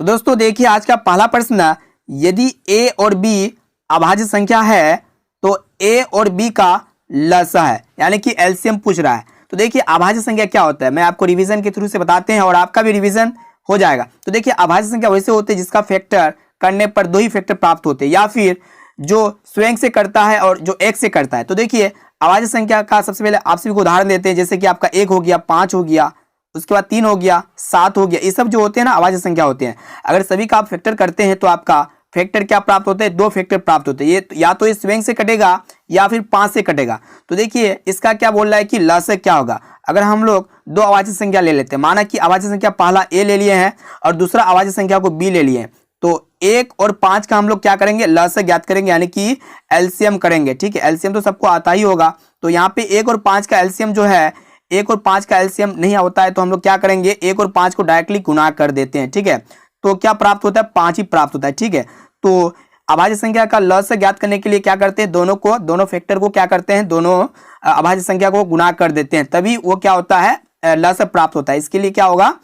तो दोस्तों देखिए आज का पहला प्रश्न, यदि a और b अभाज्य संख्या है तो a और b का लसा है, यानी कि एलसीएम पूछ रहा है। तो देखिए अभाज्य संख्या क्या होता है, मैं आपको रिवीजन के थ्रू से बताते हैं और आपका भी रिवीजन हो जाएगा। तो देखिए अभाज्य संख्या वैसे होती है जिसका फैक्टर करने पर दो ही फैक्टर प्राप्त होते हैं, या फिर जो स्वयं से करता है और जो एक से करता है। तो देखिए अभाज्य संख्या का सबसे पहले आप सभी को उदाहरण देते हैं, जैसे कि आपका 1 हो गया, 5 हो गया, उसके बाद 3 हो गया, 7 हो गया। ये सब जो होते हैं ना अभाज्य संख्या होते हैं। अगर सभी का आप फैक्टर करते हैं तो आपका फैक्टर क्या प्राप्त होते हैं, दो फैक्टर प्राप्त होते हैं। ये या तो ये स्वयं से कटेगा या फिर 5 से कटेगा। तो देखिए इसका क्या बोल रहा है कि लस क्या होगा। अगर हम लोग दो अभाज्य संख्या ले लेते हैं, माना कि अभाज्य संख्या पहला a ले लिए हैं और दूसरा अभाज्य संख्या को b ले लिए हैं, तो 1 और 5 का हम लोग क्या करेंगे, लस ज्ञात करेंगे, यानी कि एलसीएम करेंगे। ठीक है, एलसीएम तो सबको आता ही होगा। तो यहाँ पे 1 और 5 का एलसीएम जो है, 1 और 5 का एलसीएम नहीं होता है तो हम लोग क्या करेंगे, 1 और 5 को डायरेक्टली गुणा कर देते हैं। ठीक है, तो क्या प्राप्त होता है, 5 ही प्राप्त होता है। ठीक है, तो अभाज्य संख्या का लस ज्ञात करने के लिए क्या करते हैं, दोनों फैक्टर को क्या करते हैं, दोनों अभाज्य संख्या को गुणा कर देते हैं, तभी वो क्या होता है, लस प्राप्त होता है। इसके लिए क्या होगा,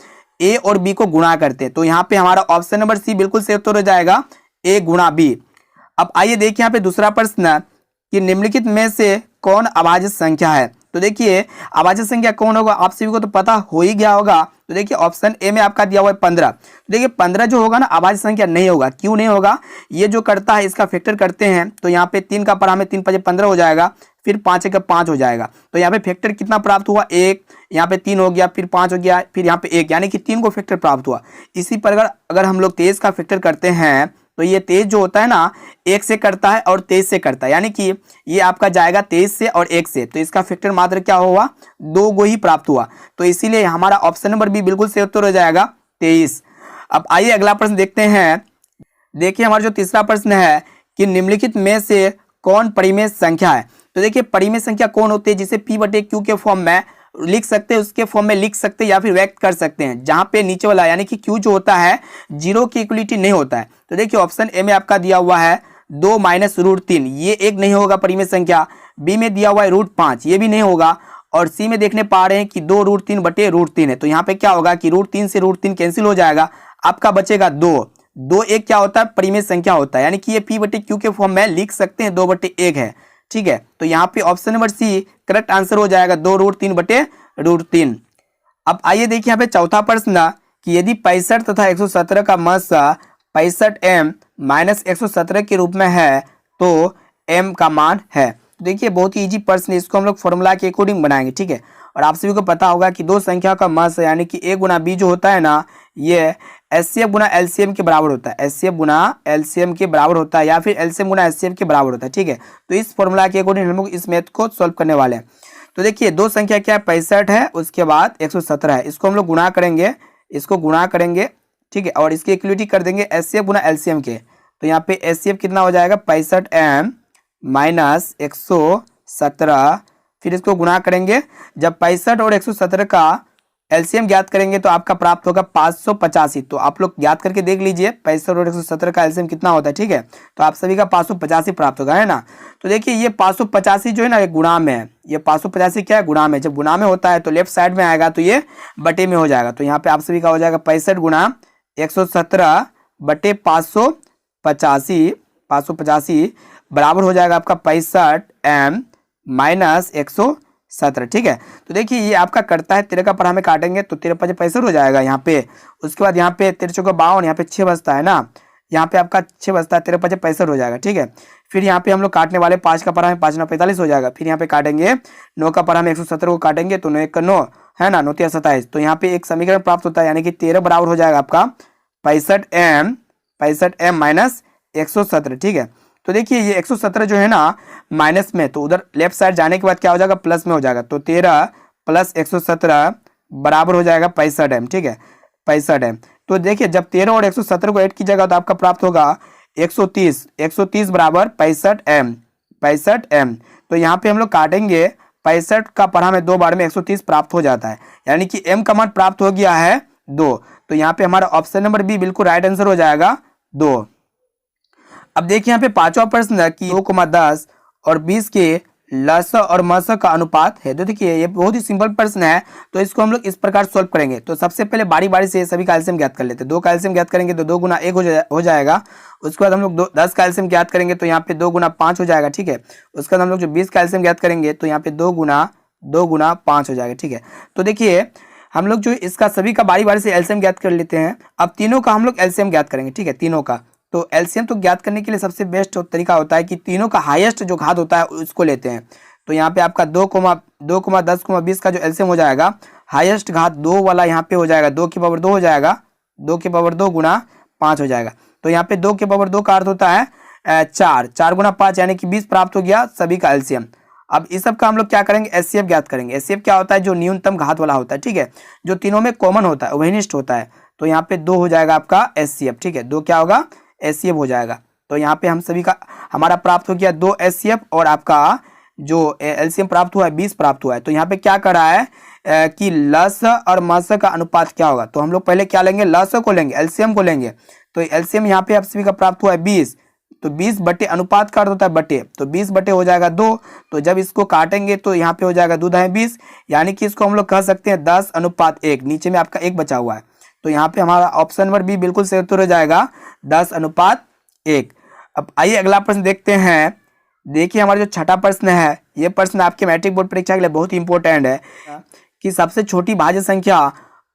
a और b को गुणा करते हैं। तो यहाँ पे हमारा ऑप्शन नंबर सी बिल्कुल सही उत्तर हो जाएगा, a गुणा b। अब आइए देखिए यहाँ पे दूसरा प्रश्न कि निम्नलिखित में से कौन अभाज्य संख्या है। तो देखिए अभाज्य संख्या कौन होगा, आप सभी को तो पता हो ही गया होगा। तो देखिए ऑप्शन ए में आपका दिया हुआ है 15। तो देखिए 15 जो होगा ना अभाज्य संख्या नहीं होगा। क्यों नहीं होगा, ये जो करता है इसका फैक्टर करते हैं तो यहाँ पे 3 का पढ़ा में 3 5 15 हो जाएगा, फिर 5 का 5 हो जाएगा। तो यहाँ पे फैक्टर कितना प्राप्त हुआ, 1, यहाँ पे 3 हो गया, फिर 5 हो गया, फिर यहाँ पे 1, यानी कि 3 को फैक्टर प्राप्त हुआ। इसी पर अगर हम लोग 23 का फैक्टर करते हैं तो ये 23 जो होता है ना 1 से करता है और 23 से करता है, यानी कि ये आपका जाएगा 23 से और 1 से, तो इसका फैक्टर मात्र क्या हुआ, 2 को ही प्राप्त हुआ। तो इसीलिए हमारा ऑप्शन नंबर बी बिल्कुल सही उत्तर हो जाएगा 23। अब आइए अगला प्रश्न देखते हैं। देखिए हमारा जो तीसरा प्रश्न है कि निम्नलिखित में से कौन परिमेय संख्या है। तो देखिए परिमेय संख्या कौन होती है, जिसे p/q के फॉर्म में लिख सकते हैं, उसके फॉर्म में लिख सकते हैं या फिर व्यक्त कर सकते हैं, जहां पे नीचे वाला यानी कि q जो होता है 0 की इक्वलिटी नहीं होता है। तो देखिए ऑप्शन ए में आपका दिया हुआ है 2 - √3, ये एक नहीं होगा परिमेय संख्या। बी में दिया हुआ है √5, ये भी नहीं होगा। और सी में देखने पा रहे हैं कि 2 √3/√3 है। तो यहाँ पे क्या होगा कि √3 से √3 कैंसिल हो जाएगा, आपका बचेगा 2 एक क्या होता है, परिमेय संख्या होता है, यानी कि ये p/q के फॉर्म में लिख सकते हैं, 2/1 है। ठीक है, तो यहाँ पे option number C correct answer हो जाएगा, 2 √3/√3। अब आइए देखिए यहाँ पे चौथा प्रश्न कि यदि 65 तथा 117 का मस 65m - 117 के रूप में है तो m का मान है। तो देखिए बहुत ही इजी प्रश्न है, इसको हम लोग फॉर्मूला के अकॉर्डिंग बनाएंगे। ठीक है, और आप सभी को पता होगा कि दो संख्या का मस यानी कि a गुना b जो होता है ना, ये एचसीएफ गुना एलसीएम के बराबर होता है, एचसीएफ गुना एलसीएम के बराबर होता है, या फिर एलसीएम गुना एचसीएफ के बराबर होता है। ठीक है, तो इस फॉर्मूला के अकॉर्डिंग हम लोग इस मैथ को सॉल्व करने वाले हैं। तो देखिए दो संख्या क्या है, 65 है, उसके बाद 117 है, इसको हम लोग गुणा करेंगे, इसको गुणा करेंगे। ठीक है, और इसकी इक्वलिटी कर देंगे एचसीएफ गुना एलसीएम के। तो यहाँ पे एचसीएफ कितना हो जाएगा, 65m - 117, फिर इसको गुणा करेंगे। जब 65 और 117 का एलसीएम ज्ञात करेंगे तो आपका प्राप्त होगा 585। तो आप लोग ज्ञात करके देख लीजिए 65 और 117 का एलसीएम कितना होता है। ठीक है, तो आप सभी का 585 प्राप्त होगा, है ना। तो देखिए ये 585 जो है ना, ये गुणा में है, ये 585 क्या है, गुणा में। जब गुणा में होता है तो लेफ्ट साइड में आएगा, तो ये बटे में हो जाएगा। तो यहाँ पे आप सभी का हो जाएगा 65 गुणा 117 बटे 585 बराबर हो जाएगा आपका 65m - 117। ठीक है, तो देखिए ये आपका करता है 13 का पढ़ा में काटेंगे तो 13 5 65 हो जाएगा यहाँ पे। उसके बाद यहाँ पे 13 चौका 52, यहाँ पे 6 बचता है ना, यहाँ पे आपका 6 बचता है, 13 5 65 हो जाएगा। ठीक है, फिर यहाँ पे हम लोग काटने वाले 5 का पढ़ा में 5 9 45 हो जाएगा। फिर यहाँ पे काटेंगे 9 का पढ़ा में 117 को काटेंगे तो 9 1 9 है ना, 9 3 27। तो यहाँ पे एक समीकरण प्राप्त होता है, यानी कि 13 बराबर हो जाएगा आपका 65m - 117। ठीक है, तो देखिए ये 117 जो है ना माइनस में, तो उधर लेफ्ट साइड जाने के बाद क्या हो जाएगा, प्लस में हो जाएगा। तो 13 + 117 बराबर हो जाएगा 65m। ठीक है, 65m। तो देखिए जब 13 और 117 को ऐड कीजिएगा तो आपका प्राप्त होगा 130 बराबर 65m। तो यहाँ पे हम लोग काटेंगे, 65 का पढ़ा में 2 बार में 130 प्राप्त हो जाता है, यानी कि m का मान प्राप्त हो गया है 2। तो यहाँ पे हमारा ऑप्शन नंबर बी बिल्कुल राइट आंसर हो जाएगा 2। अब देखिए यहाँ पे पांचवा प्रश्न कि 2, 10 और 20 के लस और मस का अनुपात है। तो देखिए ये बहुत ही सिंपल प्रश्न है, तो इसको हम लोग इस प्रकार सॉल्व करेंगे। तो सबसे पहले बारी बारी से सभी का एलसीएम ज्ञात कर लेते हैं। 2 का एलसीएम ज्ञात करेंगे तो 2 गुना 1 हो जाएगा। उसके बाद हम लोग 10 का एलसीएम ज्ञात करेंगे तो यहाँ पे 2 गुना 5 हो जाएगा, ठीक है। उसके बाद हम लोग जो 20 का एलसीएम ज्ञात करेंगे तो यहाँ पे 2 गुना 5 हो जाएगा, ठीक है। तो देखिए हम लोग जो इसका सभी का बारी बारी से एलसीएम ज्ञात कर लेते हैं। अब तीनों का हम लोग एलसीएम ज्ञात करेंगे, ठीक है, तीनों का। तो एलसीएम तो ज्ञात करने के लिए सबसे बेस्ट तरीका होता है कि तीनों का हाईएस्ट जो घात होता है उसको लेते हैं। तो यहाँ पे आपका 2, 10, 20 का जो एलसीएम हो जाएगा, हाईएस्ट घात 2 वाला यहाँ पे हो जाएगा, 2 की पावर 2 हो जाएगा, 2 की पावर 2 गुना 5 हो जाएगा। तो यहाँ पे 2 की पावर 2 का अर्थ होता है 4 गुना 5 यानी कि 20 प्राप्त हो गया सभी का एलसीएम। अब इस सब का हम लोग क्या करेंगे, एचसीएफ ज्ञात करेंगे। एचसीएफ क्या होता है, जो न्यूनतम घात वाला होता है, ठीक है, जो तीनों में कॉमन होता है, उभयनिष्ठ होता है। तो यहाँ पे 2 हो जाएगा आपका एचसीएफ, ठीक है, 2 क्या होगा, एचसीएफ हो जाएगा। तो यहाँ पे हम सभी का हमारा प्राप्त हो गया 2 एचसीएफ और आपका जो एलसीएम प्राप्त हुआ है 20 प्राप्त हुआ है। तो यहाँ पे क्या कर रहा है कि लस और मस का अनुपात क्या होगा। तो हम लोग पहले क्या लेंगे, लस को लेंगे, एलसीएम को लेंगे। तो एलसीएम यहाँ पे आप सभी का प्राप्त हुआ है 20, तो 20 बटे अनुपात का अर्थ होता है बटे, तो 20 बटे हो जाएगा 2। तो जब इसको काटेंगे तो यहाँ पे हो जाएगा 2 दाएं 20, यानी कि इसको हम लोग कह सकते हैं 10:1। नीचे में आपका 1 बचा हुआ है, तो यहाँ पे हमारा ऑप्शन नंबर बी बिल्कुल सही उत्तर हो जाएगा 10:1। अब आइए अगला प्रश्न देखते हैं। देखिए हमारा जो छठा प्रश्न है, ये प्रश्न आपके मैट्रिक बोर्ड परीक्षा के लिए बहुत ही इंपॉर्टेंट है कि सबसे छोटी भाज्य संख्या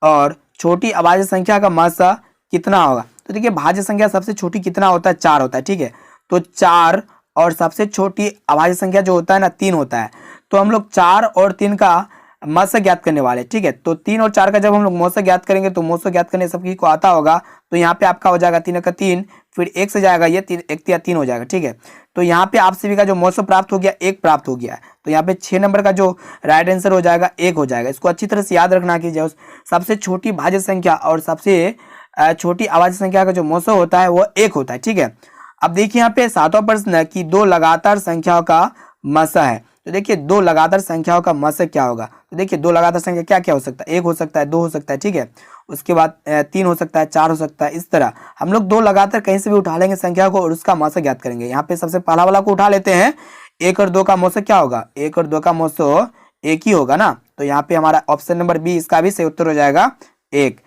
और छोटी अभाज्य संख्या का मात्रा कितना होगा। तो देखिए भाज्य संख्या सबसे छोटी कितना होता है, 4 होता है, ठीक है। तो 4 और सबसे छोटी अभाज्य संख्या जो होता है ना 3 होता है। तो हम लोग 4 और 3 का मौसा ज्ञात करने वाले, ठीक है। तो 3 और 4 का जब हम लोग मौसा ज्ञात करेंगे तो मौसा ज्ञात करने सबकी को आता होगा। तो यहाँ पे आपका हो जाएगा 3 का 3, फिर 1 से जाएगा ये 3, 1 3 हो जाएगा, ठीक है। तो यहाँ पे आप सभी का जो मौसा प्राप्त हो गया 1 प्राप्त हो गया है। तो यहाँ पे 6 नंबर का जो राइट आंसर हो जाएगा 1 हो जाएगा। इसको अच्छी तरह से याद रखना कि जो सबसे छोटी भाज्य संख्या और सबसे छोटी अभाज्य संख्या का जो मौसा होता है वो 1 होता है, ठीक है। अब देखिए यहाँ पे 7वां प्रश्न है कि 2 लगातार संख्याओं का मसा है। तो देखिए 2 लगातार संख्याओं का मसा क्या होगा। तो देखिए 2 लगातार संख्या क्या क्या हो सकता है, 1 हो सकता है, 2 हो सकता है, ठीक है। उसके बाद 3 हो सकता है, 4 हो सकता है। इस तरह हम लोग 2 लगातार कहीं से भी उठा लेंगे संख्या को और उसका मौसा ज्ञात करेंगे। यहाँ पे सबसे पहला वाला को उठा लेते हैं, 1 और 2 का मौसा क्या होगा, 1 और 2 का मौसा 1 ही होगा ना। तो यहाँ पे हमारा ऑप्शन नंबर बी इसका भी सही उत्तर हो जाएगा 1।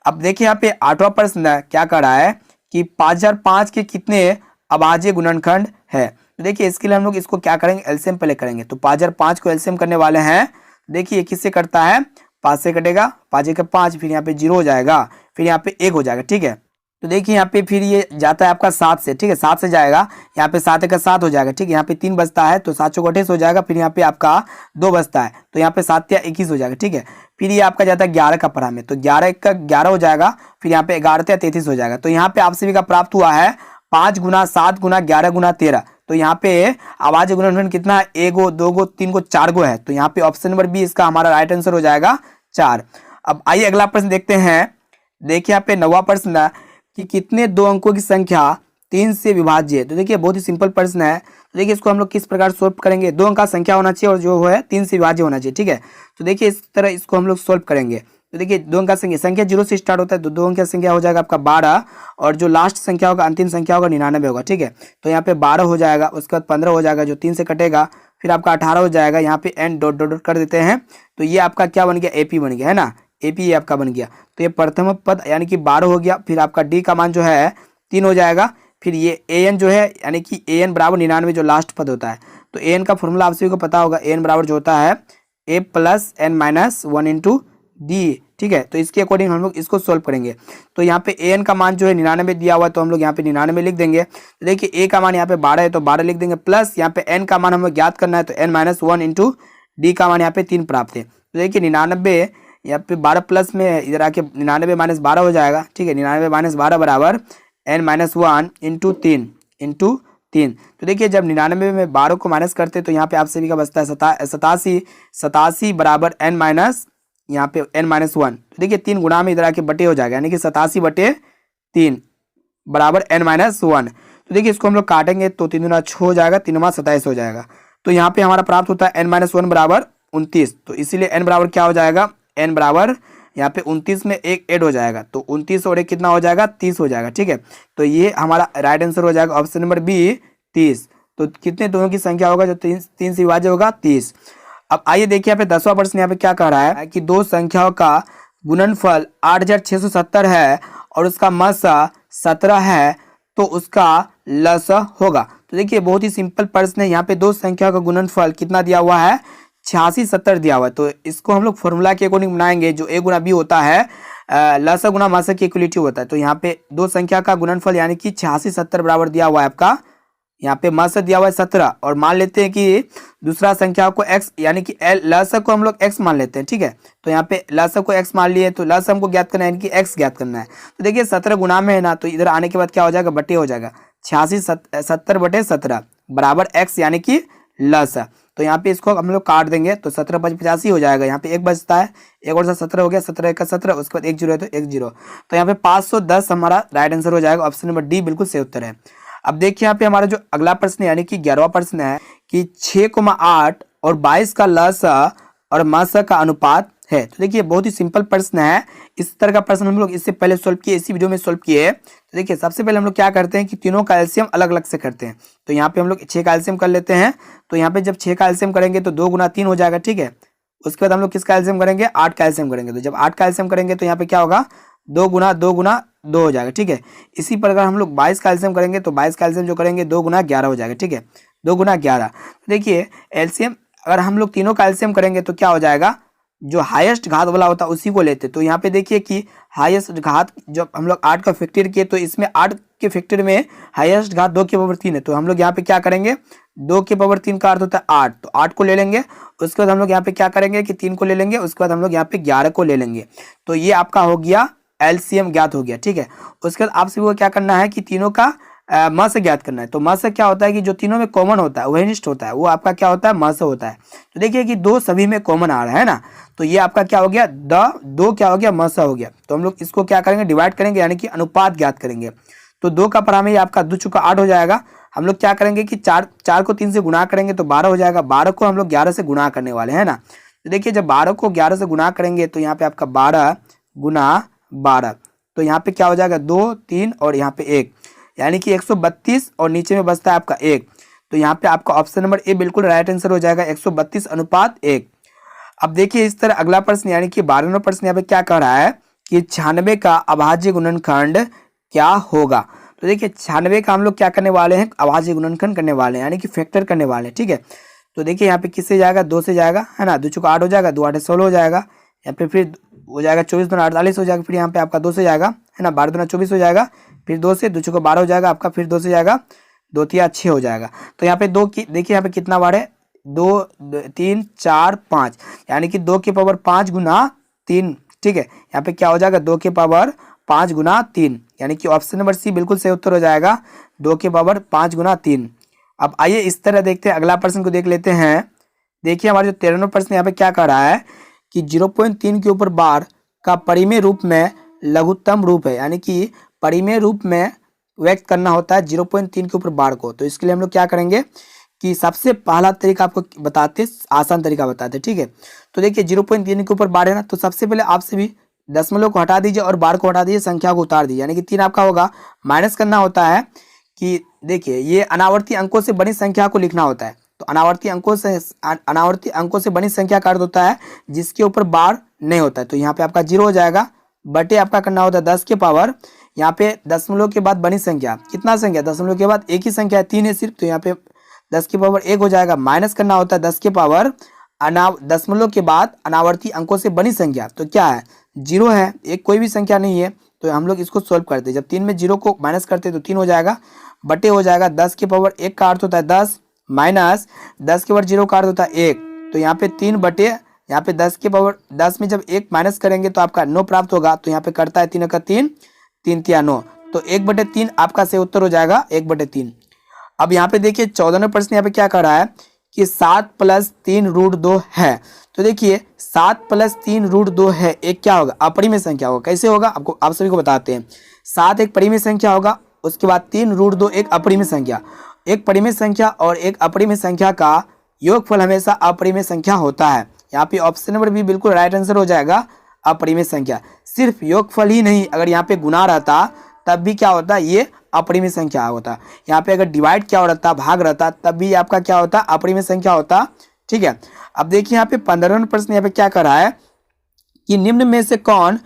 अब देखिए यहाँ पे 8वां प्रश्न क्या कर रहा है कि 5005 के कितने अभाज्य गुणनखंड है। तो देखिए इसके लिए हम लोग इसको क्या करेंगे, एलसीएम पहले करेंगे। तो 5005 को एलसीएम करने वाले हैं। देखिए किससे कटता है, 5 से कटेगा, 5 का 5, फिर यहाँ पे 0 हो जाएगा, फिर यहाँ पे 1 हो जाएगा, ठीक है। तो देखिए यहाँ पे फिर ये जाता है आपका 7 से, ठीक है, 7 से जाएगा, यहाँ पे 7 का 7 हो जाएगा, ठीक है। यहाँ पे 3 बचता है तो 7 चौक 28 हो जाएगा, फिर यहाँ पे आपका 2 बचता है तो यहाँ पे 7 या 21 हो जाएगा, ठीक है। फिर ये आपका जाता है 11 का पढ़ा में, तो 11 का 11 हो जाएगा, फिर यहाँ पे 11 या 33 हो जाएगा। तो यहाँ पे आप सभी का प्राप्त हुआ है 5 गुना 7 गुना 11 गुना 13। तो यहाँ पे अभाज्य गुणनखंड कितना है, 1 गो 2 गो 3 गो 4 गो है। तो यहाँ पे ऑप्शन नंबर बी इसका हमारा राइट आंसर हो जाएगा 4। अब आइए अगला प्रश्न देखते हैं। देखिए यहाँ पे 9वां प्रश्न है कि कितने 2 अंकों की संख्या 3 से विभाज्य है। तो देखिए बहुत ही सिंपल प्रश्न है। तो देखिए इसको हम लोग किस प्रकार सोल्व करेंगे, 2 अंक का संख्या होना चाहिए और जो है 3 से विभाज्य होना चाहिए, ठीक है। तो देखिए इस तरह इसको हम लोग सोल्व करेंगे। तो देखिए 2 अंक का संख्या 0 से स्टार्ट होता है, तो 2 अंक का संख्या हो जाएगा आपका 12 और जो लास्ट संख्या होगा अंतिम संख्या होगा 99 होगा, ठीक है। तो यहाँ पे 12 हो जाएगा, उसके बाद 15 हो जाएगा जो 3 से कटेगा, फिर आपका 18 हो जाएगा, यहाँ पे एन डॉट डॉट कर देते हैं। तो ये आपका क्या बन गया, एपी बन गया है ना, एपी ये आपका बन गया। तो ये प्रथम पद यानी कि 12 हो गया, फिर आपका डी का मान जो है 3 हो जाएगा, फिर ये ए एन जो है यानी कि ए एन बराबर 99 जो लास्ट पद होता है। तो ए एन का फॉर्मूला आप सभी को पता होगा, ए एन बराबर जो होता है A plus N minus 1 into D, ठीक है। तो इसके अकॉर्डिंग हम लोग इसको सोल्व करेंगे। तो यहाँ पे ए एन का मान जो है 99 दिया हुआ है, तो हम लोग यहाँ पे 99 लिख देंगे। तो देखिए ए का मान यहाँ पे 12 है तो 12 लिख देंगे, प्लस यहाँ पे एन का मान हमें ज्ञात करना है, तो एन माइनस 1 इंटू डी का मान यहाँ पे 3 प्राप्त है। तो देखिए 99 यहाँ पे 12 प्लस में इधर आके 99 माइनस 12 हो जाएगा, ठीक है। 99 माइनस 12 बराबर एन माइनस 1 इंटू 3। तो देखिए जब 99 में 12 को माइनस करते तो यहाँ पे आप सभी का बचता है 87 बराबर एन माइनस यहाँ पे एन माइनस 1। तो देखिए 3 गुणा में इधर आके बटे हो जाएगा, यानी कि 87/3 बराबर एन माइनस 1। तो देखिए इसको हम लोग काटेंगे तो 3 गुना 6 हो जाएगा, 3 27 हो जाएगा। तो यहाँ पे हमारा प्राप्त होता है एन माइनस 1 बराबर 29। तो इसीलिए एन बराबर क्या हो जाएगा, एन बराबर यहाँ पे 29 में एक ऐड हो जाएगा, तो 29 और 1 कितना हो जाएगा, 30 हो जाएगा, ठीक है। तो ये हमारा राइट आंसर हो जाएगा ऑप्शन नंबर बी 30। तो कितने दोनों की संख्या होगा जो 3 से विभाज्य होगा 30। अब आइए देखिए यहाँ पे 10वां प्रश्न यहाँ पे क्या कह रहा है कि दो संख्याओं का गुणनफल 8670 है और उसका मसा 17 है तो उसका लसा होगा। तो देखिए बहुत ही सिंपल प्रश्न है। यहाँ पे दो संख्याओं का गुणनफल कितना दिया हुआ है 8670 दिया हुआ है। तो इसको हम लोग फॉर्मूला के अकॉर्डिंग बनाएंगे जो a गुना b होता है लसा गुना मासा की इक्वलिटी होता है। तो यहाँ पे दो संख्या का गुणनफल यानी कि 8670 बराबर दिया हुआ है आपका, यहाँ पे मासा दिया हुआ है 17 और मान लेते हैं कि दूसरा संख्या को x यानी कि लसा को हम लोग x मान लेते हैं, ठीक है। तो यहाँ पे लसा को x मान लिए तो लसा हमको ज्ञात करना है यानी कि x ज्ञात करना है। तो देखिए 17 गुना में है ना, तो इधर आने के बाद क्या हो जाएगा बटे हो जाएगा 86 बटे 17 बराबर x यानी कि लसा। तो यहाँ पे इसको हम लोग काट देंगे तो 17 5 85 हो जाएगा। यहाँ पे एक बचता है, एक और 17 हो गया, 17 का 17, उसके बाद 1 0 है तो 1 0। तो यहाँ पे 510 हमारा राइट आंसर हो जाएगा। ऑप्शन नंबर डी बिल्कुल सही उत्तर है। अब देखिए यहाँ पे हमारा जो अगला प्रश्न यानी कि 11वां प्रश्न है कि 6,8 और 22 का लसा और मासा का अनुपात है। तो देखिए बहुत ही सिंपल प्रश्न है। इस तरह का प्रश्न हम लोग इससे पहले सॉल्व किए, इसी वीडियो में सॉल्व किए। तो देखिए सबसे पहले हम लोग क्या करते हैं कि तीनों का एलसीएम अलग अलग से करते हैं। तो यहाँ पे हम लोग 6 का एलसीएम कर लेते हैं। तो यहाँ पे जब 6 का एलसीएम करेंगे तो 2 गुना 3 हो जाएगा, ठीक है। उसके बाद हम लोग किसका एलसीएम करेंगे 8 का एलसीएम करेंगे। तो जब 8 का एलसीएम करेंगे तो यहाँ पे क्या होगा 2 गुना 2 गुना 2 हो जाएगा, ठीक है। इसी प्रकार हम लोग 22 का एलसीएम करेंगे तो 22 का एलसीएम जो करेंगे 2 गुना 11 हो जाएगा, ठीक है। 2 गुना 11। तो देखिए एलसीएम अगर हम लोग तीनों का एलसीएम करेंगे तो क्या हो जाएगा, जो हाईएस्ट घात वाला होता है उसी को लेते। तो यहाँ पे देखिए कि हाईएस्ट घात जब हम लोग 8 का फैक्टर किए तो इसमें 8 के फैक्टर में हाईएस्ट घात 2 की पावर 3 है। तो हम लोग यहाँ पे क्या करेंगे 2 की पावर 3 का अर्थ होता है 8, तो 8 को ले लेंगे। उसके बाद हम लोग यहाँ पे क्या करेंगे कि 3 को ले लेंगे, उसके बाद हम लोग यहाँ पे 11 को ले लेंगे। तो ये आपका हो गया एलसीएम ज्ञात हो गया, ठीक है। उसके बाद आप सभी को क्या करना है कि तीनों का मस ज्ञात करना है। तो मस क्या होता है कि जो तीनों में कॉमन होता है वही निष्ठ होता है, वो आपका क्या होता है मस होता है। तो देखिए कि 2 सभी में कॉमन आ रहा है ना, तो ये आपका क्या हो गया 2 क्या हो गया मस हो गया। तो हम लोग इसको क्या करेंगे डिवाइड करेंगे यानी कि अनुपात ज्ञात करेंगे। तो 2 का परामे ये आपका 2 चुका 8 हो जाएगा। हम लोग क्या करेंगे कि 4 को 3 से गुणा करेंगे तो 12 हो जाएगा। 12 को हम लोग 11 से गुणा करने वाले हैं ना। तो देखिए जब 12 को 11 से गुणा करेंगे तो यहाँ पे आपका 12 गुना 12, तो यहाँ पे क्या हो जाएगा 2 3 और यहाँ पे 1 यानी कि 132 और नीचे में बचता है आपका 1। तो यहाँ पे आपका ऑप्शन नंबर ए बिल्कुल राइट आंसर हो जाएगा 132 अनुपात 1। अब देखिए इस तरह अगला प्रश्न यानी कि 12वां प्रश्न यहाँ पे क्या कह रहा है कि 96 का अभाज्य गुणनखंड क्या होगा। तो देखिए 96 का हम लोग क्या करने वाले हैं अभाज्य गुणनखंड करने वाले हैं यानी कि फैक्टर करने वाले हैं, ठीक है। तो देखिए यहाँ पे किससे जाएगा 2 से जाएगा है ना, 2 चुका 8 हो जाएगा, 2 8 16 हो जाएगा, यहाँ पे फिर हो जाएगा 24 दूना 48 हो जाएगा, फिर यहाँ पे आपका 2 से जाएगा है ना, 12 दूना 24 हो जाएगा, फिर 2 से 2 चुका 12 हो जाएगा आपका, फिर 2 से जाएगा 2 तिया 6 हो जाएगा। तो यहाँ पे 2 की देखिए यहाँ पे कितना बार है 2 3 4 5 यानी कि 2 की पावर 5 गुना 3, ठीक है। यहाँ पे क्या हो जाएगा 2 की पावर 5 गुना 3 यानी कि ऑप्शन नंबर सी बिल्कुल सही उत्तर हो जाएगा 2 की पावर 5 गुना 3। अब आइए इस तरह देखते हैं अगला प्रश्न को देख लेते हैं। देखिए हमारा जो 13वां प्रश्न यहाँ पे क्या कह रहा है कि 0.3 के ऊपर बार का परिमेय रूप में लघुत्तम रूप है यानी कि परिमेय रूप में व्यक्त करना होता है 0.3 के ऊपर बार को। तो इसके लिए हम लोग क्या करेंगे कि सबसे पहला तरीका आपको बताते, आसान तरीका बताते, ठीक है। तो देखिए 0.3 के ऊपर बार है ना, तो सबसे पहले आपसे भी दशमलव को हटा दीजिए और बार को हटा दीजिए, संख्या को उतार दीजिए यानी कि 3 आपका होगा। माइनस करना होता है कि देखिए ये अनावर्ती अंकों से बड़ी संख्या को लिखना होता है। तो अनावर्ती अंकों से बड़ी संख्या का अर्थ होता है जिसके ऊपर बार नहीं होता है। तो यहाँ पे आपका 0 हो जाएगा, बटे आपका करना होता है 10 के पावर, यहाँ पे दशमलव के बाद बड़ी संख्या कितना संख्या दशमलव के बाद एक ही संख्या है 3 है सिर्फ, तो यहाँ पे 10 की पावर 1 हो जाएगा। माइनस करना होता है 10 के पावर दशमलव के बाद अनावर्ती अंकों से बड़ी संख्या, तो क्या है 0 है, एक कोई भी संख्या नहीं है। तो हम लोग इसको सोल्व करते हैं, जब 3 में 0 को माइनस करते तो 3 हो जाएगा, बटे हो जाएगा 10 के पावर 1 का अर्थ होता है 10 माइनस 10 के पावर 0 का अर्थ होता है 1। तो यहाँ पे 3 बटे यहाँ पे 10 के पावर 10 में जब 1 माइनस करेंगे तो आपका 9 प्राप्त होगा। तो यहाँ पे करता है 3 का 3 3 तिया 9, तो 1/3 आपका सही उत्तर हो जाएगा 1/3। अब यहाँ पे देखिए 14वां प्रश्न यहाँ पे क्या कर रहा है कि 7 + 3 रूट 2 है। तो देखिए 7 + 3 रूट 2 है, एक क्या होगा अपरिमेय संख्या होगा। कैसे होगा आपको आप सभी को बताते हैं। 7 एक परिमेय संख्या होगा, उसके बाद 3 रूट 2 एक अपरिमेय संख्या। एक परिमेय संख्या और एक अपरिमेय संख्या का योगफल हमेशा अपरिमेय संख्या होता है। यहाँ पे ऑप्शन नंबर बी बिल्कुल राइट आंसर हो जाएगा अपरिमेय संख्या। सिर्फ योगफल ही नहीं, अगर यहाँ पे गुना रहता तब भी क्या होता है ये अपरिमेय संख्या होता। यहाँ पे अगर डिवाइड क्या हो रहता, भाग रहता, तब भी आपका क्या होता, अपरिमेय संख्या होता। ठीक है, अब देखिए यहाँ पे 15वां प्रश्न यहाँ पे क्या कर रहा है कि निम्न में से कौन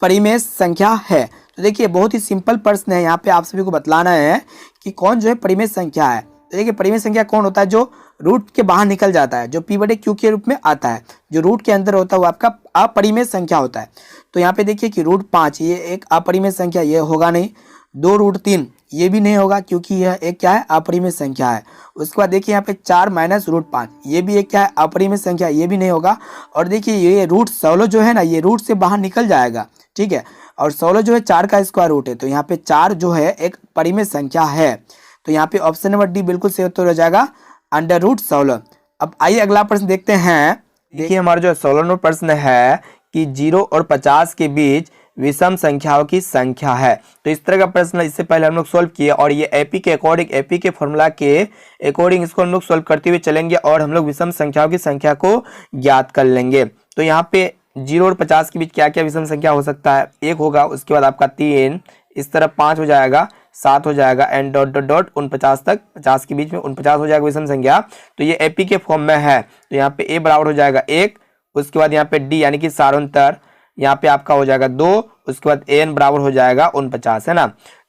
परिमेय संख्या है। तो देखिए बहुत ही सिंपल प्रश्न है, यहाँ पे आप सभी को बतलाना है कि कौन जो है परिमेय संख्या है। तो देखिए परिमेय संख्या कौन होता है, जो रूट के बाहर निकल जाता है, जो p/q के रूप में आता है, जो रूट के अंदर होता है वो आपका अपरिमेय संख्या होता है। तो यहाँ पे देखिए कि √5 ये एक अपरिमेय संख्या, ये होगा नहीं। 2√3 ये भी नहीं होगा क्योंकि यह एक क्या है, अपरिमेय संख्या है। उसके बाद देखिए यहाँ पे 4 - √5 ये भी एक क्या है, अपरिमेय संख्या, ये भी नहीं होगा। और देखिए ये √16 जो है ना, ये रूट से बाहर निकल जाएगा। ठीक है, और 16 जो है 4 का स्क्वायर रूट है, तो यहाँ पे 4 जो है एक परिमेय संख्या है। तो यहाँ पे ऑप्शन नंबर डी बिल्कुल सही उत्तर हो जाएगा, √16। अब आइए अगला प्रश्न देखते हैं। देखिए हमारा जो 16वां प्रश्न है कि 0 और 50 के बीच विषम संख्याओं की संख्या है। तो इस तरह का प्रश्न इससे पहले हम लोग सॉल्व किए और ये एपी के अकॉर्डिंग, एपी के फॉर्मूला के अकॉर्डिंग इसको हम लोग सॉल्व करते हुए चलेंगे और हम लोग विषम संख्याओं की संख्या को ज्ञात कर लेंगे। तो यहाँ पे 0 और 50 के बीच क्या क्या विषम संख्या हो सकता है, 1 होगा, उसके बाद आपका 3, इस तरह 5 हो जाएगा, 7 हो जाएगा, एंड डॉट डॉट डॉट 49 तक, 50 के बीच में 49 हो जाएगा विषम संख्या। तो ये एपी के फॉर्म में है। तो यहाँ पे ए बराबर हो जाएगा 1, उसके बाद यहाँ पे डी यानी कि सारांतर, यहाँ पे आपका हो जाएगा 2, उसके बाद एन बराबर हो जाएगा 49, है ना।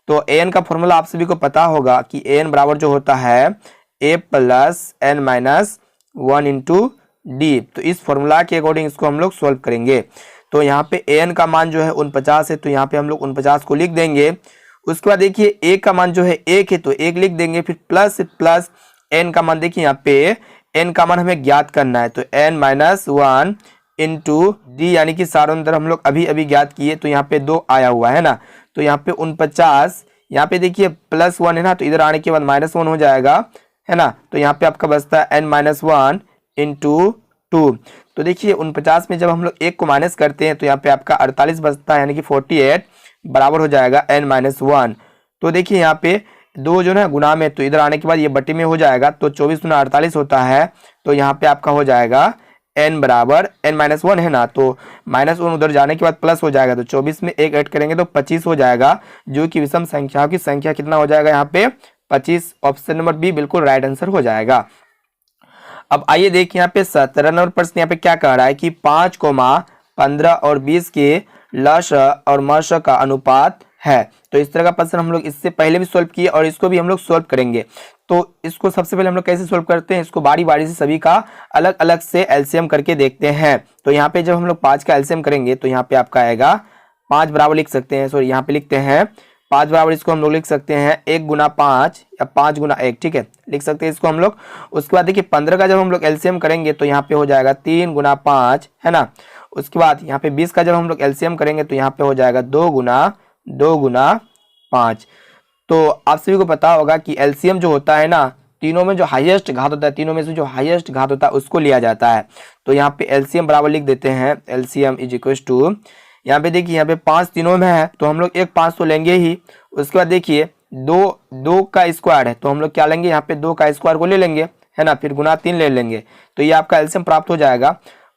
तो एन का फॉर्मूला आप सभी को पता होगा कि एन बराबर जो होता है a + n - 1 × d। तो इस फॉर्मूला के अकॉर्डिंग इसको हम लोग सोल्व करेंगे। तो यहाँ पे एन का मान जो है 49 है, तो यहाँ पे हम लोग 49 को लिख देंगे। उसके बाद देखिए ए का मान जो है 1 है, तो 1 लिख देंगे, फिर प्लस एन का मान, देखिए यहाँ पे एन का मान हमें ज्ञात करना है, तो n - 1 × d यानी कि सारांतर हम लोग अभी अभी ज्ञात किए, तो यहाँ पे 2 आया हुआ है ना। तो यहाँ पे 49, यहाँ पे देखिए +1 है ना, तो इधर आने के बाद -1 हो जाएगा, है ना। तो यहाँ पे आपका बचता है n - 1 × 2। तो देखिए 49 में जब हम लोग 1 को माइनस करते हैं तो यहाँ पे आपका 48 बचता है, यानी कि 48 बराबर हो जाएगा n - 1। तो देखिए यहाँ पे 2 जो ना गुना में, तो इधर आने के बाद ये बटे में हो जाएगा, तो 24 × 48 होता है। तो यहाँ पे आपका हो जाएगा n बराबर n - 1 है ना, तो -1 उधर जाने के बाद प्लस हो जाएगा, तो 24 में 1 ऐड करेंगे तो 25 हो जाएगा, जो कि विषम संख्याओं की संख्या कितना हो जाएगा यहाँ पे 25। ऑप्शन नंबर बी बिल्कुल राइट आंसर हो जाएगा। अब आइए देखिए यहाँ पे 17वां नंबर प्रश्न यहाँ पे क्या कह रहा है कि 5, 15 और 20 के लस और मस का अनुपात है। तो इस तरह का प्रश्न हम लोग इससे पहले भी सॉल्व किए और इसको भी हम लोग सॉल्व करेंगे। तो इसको सबसे पहले हम लोग कैसे सॉल्व करते हैं, इसको बारी बारी से सभी का अलग अलग से एलसीएम करके देखते हैं। तो यहाँ पे जब हम लोग 5 का एलसीएम करेंगे तो यहाँ पे आपका आएगा 5 बराबर लिख सकते हैं, सॉरी यहाँ पे लिखते हैं 5 बराबर, इसको हम लोग लिख सकते हैं 1 × 5 या 5 × 1, ठीक है, लिख सकते हैं इसको हम लोग। उसके बाद देखिए 15 का जब हम लोग एलसीएम करेंगे तो यहाँ पे हो जाएगा 3 × 5, है ना। उसके बाद यहाँ पे 20 का जब हम लोग एलसीएम करेंगे तो यहाँ पे हो जाएगा 2 × 5। तो आप सभी को पता होगा कि एलसीएम जो होता है ना, तीनों में जो हाईएस्ट घात होता है, तीनों में से जो हाईएस्ट घात होता है उसको लिया जाता है। तो यहाँ पे एलसीएम बराबर लिख देते हैं, एलसीएम इज इक्वल टू, यहाँ पे देखिए यहाँ पे 5 तीनों में है तो हम लोग एक 5 तो लेंगे ही। उसके बाद देखिए 2 का स्क्वायर है तो हम लोग क्या लेंगे, यहाँ पे 2 का स्क्वायर को ले लेंगे, है ना, फिर गुना 3 ले लेंगे, तो ये आपका एलसीएम प्राप्त हो जाएगा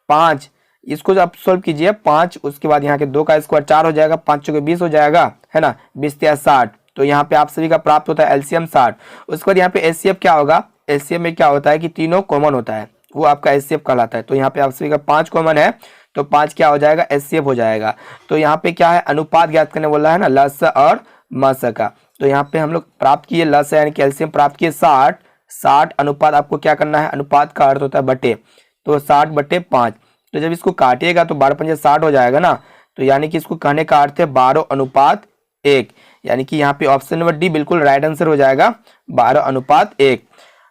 5। इसको जब आप सोल्व कीजिए 5, उसके बाद यहाँ के 2 का स्क्वायर 4 हो जाएगा, 5 चौके 20 हो जाएगा, है ना, 20 × 60। तो यहाँ पे आप सभी का प्राप्त होता है एलसीएम 60। उसके बाद यहाँ पे एचसीएफ क्या होगा, एचसीएफ में क्या होता है कि तीनों कॉमन होता है, वो आपका एचसीएफ कहलाता है। तो यहाँ पे आप सभी का 5 कॉमन है तो 5 क्या हो जाएगा, एचसीएफ हो जाएगा। तो यहाँ पे क्या है, अनुपात ज्ञात करने बोला है ना, लस और मस का। तो यहाँ पे हम लोग प्राप्त किए लस यानी कि एलसीएम प्राप्त किए 60 अनुपात आपको क्या करना है, अनुपात का अर्थ होता है बटे, तो 60/5। तो जब इसको काटिएगा तो 12×5 = 60 हो जाएगा ना, तो यानी कि इसको कहने का अर्थ है 12:1, यानी कि यहाँ पे ऑप्शन नंबर डी बिल्कुल राइट आंसर हो जाएगा 12:1।